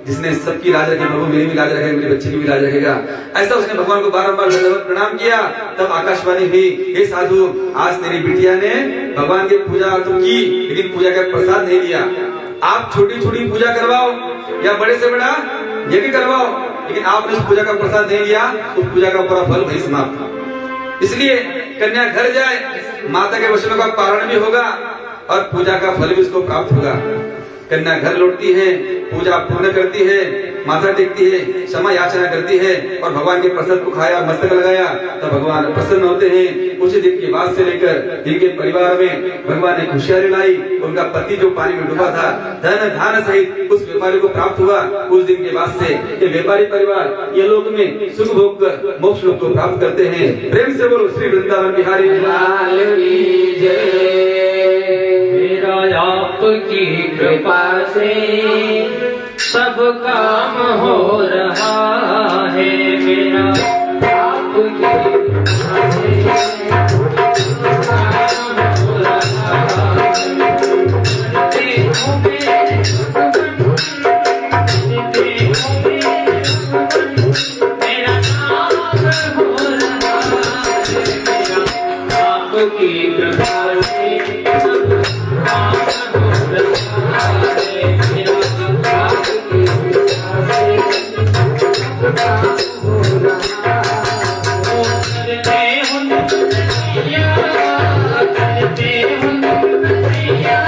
Speaker 1: जिसने सबकी लाज रखी, प्रभु मेरी भी लाज रखेगा, मेरे बच्चे की भी लाज रखेगा। ऐसा उसने भगवान को बारंबार प्रणाम किया। तब आकाशवाणी हुई, हे साधु आज तेरी बिटिया ने भगवान की पूजा तो की लेकिन पूजा का प्रसाद नहीं दिया, आप छोटी छोटी पूजा करवाओ या बड़े से बड़ा यज्ञ करवाओ, लेकिन आपने उस पूजा का प्रसाद नहीं लिया, उस पूजा का पूरा फल वही समाप्त। इसलिए कन्या घर जाए, माता के वचनों का पारण भी होगा और पूजा का फल भी उसको प्राप्त होगा। कन्या घर लौटती है, पूजा पूर्ण करती है, माथा टेकती है, क्षमा याचना करती है और भगवान के प्रसाद को खाया, मस्तक लगाया, तो भगवान प्रसन्न होते हैं। कुछ दिन के बाद से लेकर जिनके परिवार में भगवान ने खुशियारी लाई, उनका पति जो पानी में डूबा था, धन धान सहित उस व्यापारी को प्राप्त हुआ। उस दिन के बाद से ये व्यापारी परिवार ये लोक में सुख भोग कर मोक्ष लोक को प्राप्त करते हैं। प्रेम से बोलो श्री वृंदावन बिहारी लाल की जय।
Speaker 2: मेरा आपकी कृपा से सब काम हो रहा है, मेरा आपकी कृपा से सब काम हो रहा है। देखो मेरे मेरा काम हो रहा है, मेरा आपकी कृपा से सब काम हो रहा है, मेरा आपकी कृपा से सब काम हो रहा है। ओ करते हो नैया, करते हो नैया,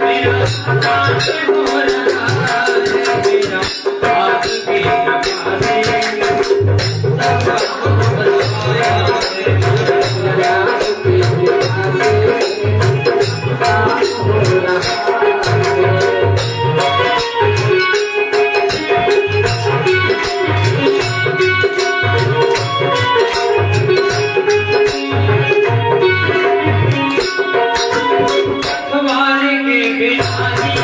Speaker 2: मेरा काम हो रहा है, मेरा आपकी कृपा से सब काम हो रहा है, मेरा आपकी कृपा से काम हो रहा है। तुम्हारे के बिना ही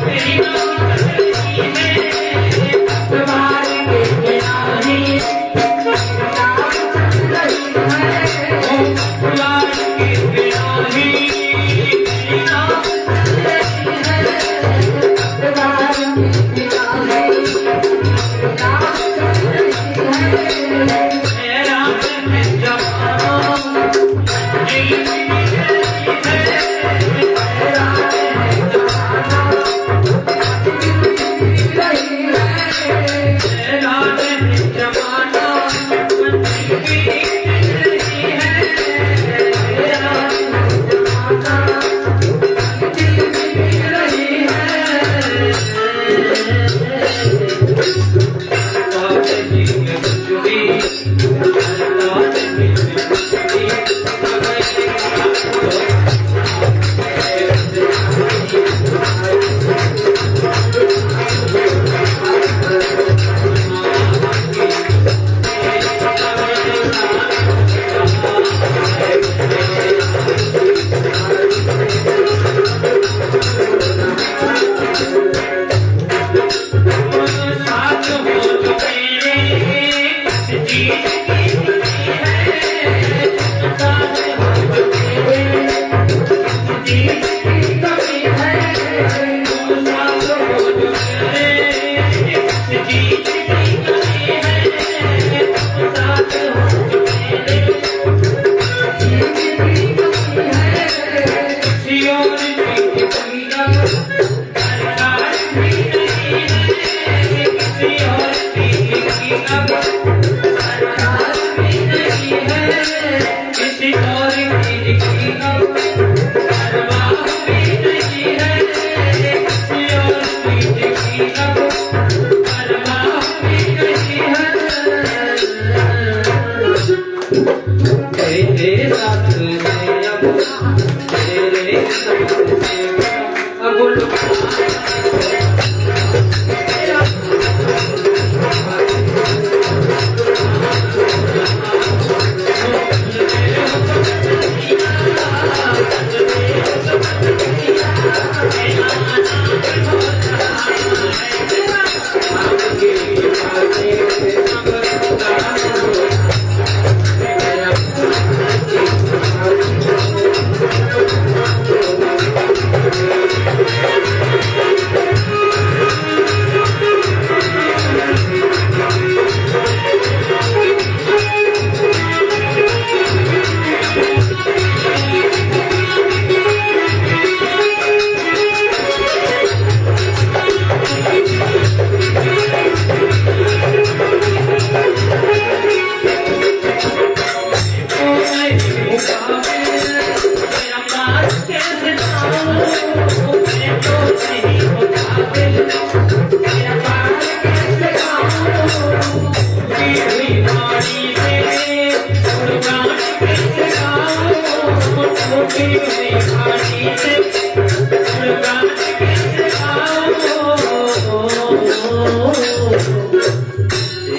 Speaker 2: मेरी नाव चलती है, तुम्हारे के बिना ही मेरी नाव चल रही है, तुम्हारे के बिना ही मेरी नाव चल रही है, तुम्हारे के बिना ही मेरी नाव चल रही है। मेरा मन जवाना नहीं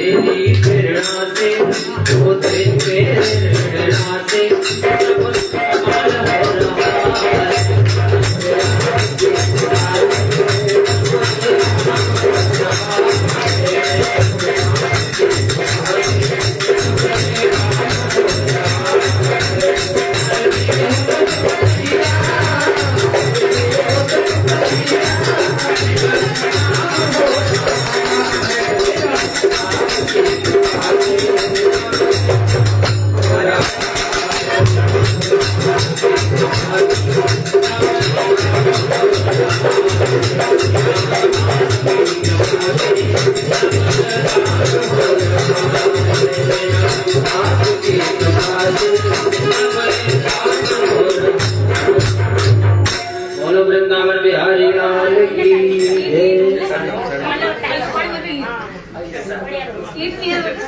Speaker 2: तेरी प्रेरणा से वो तेरी प्रेरणा से सब संभाल हो रहा है। बोलो वृंदावन बिहारी लाल की जय।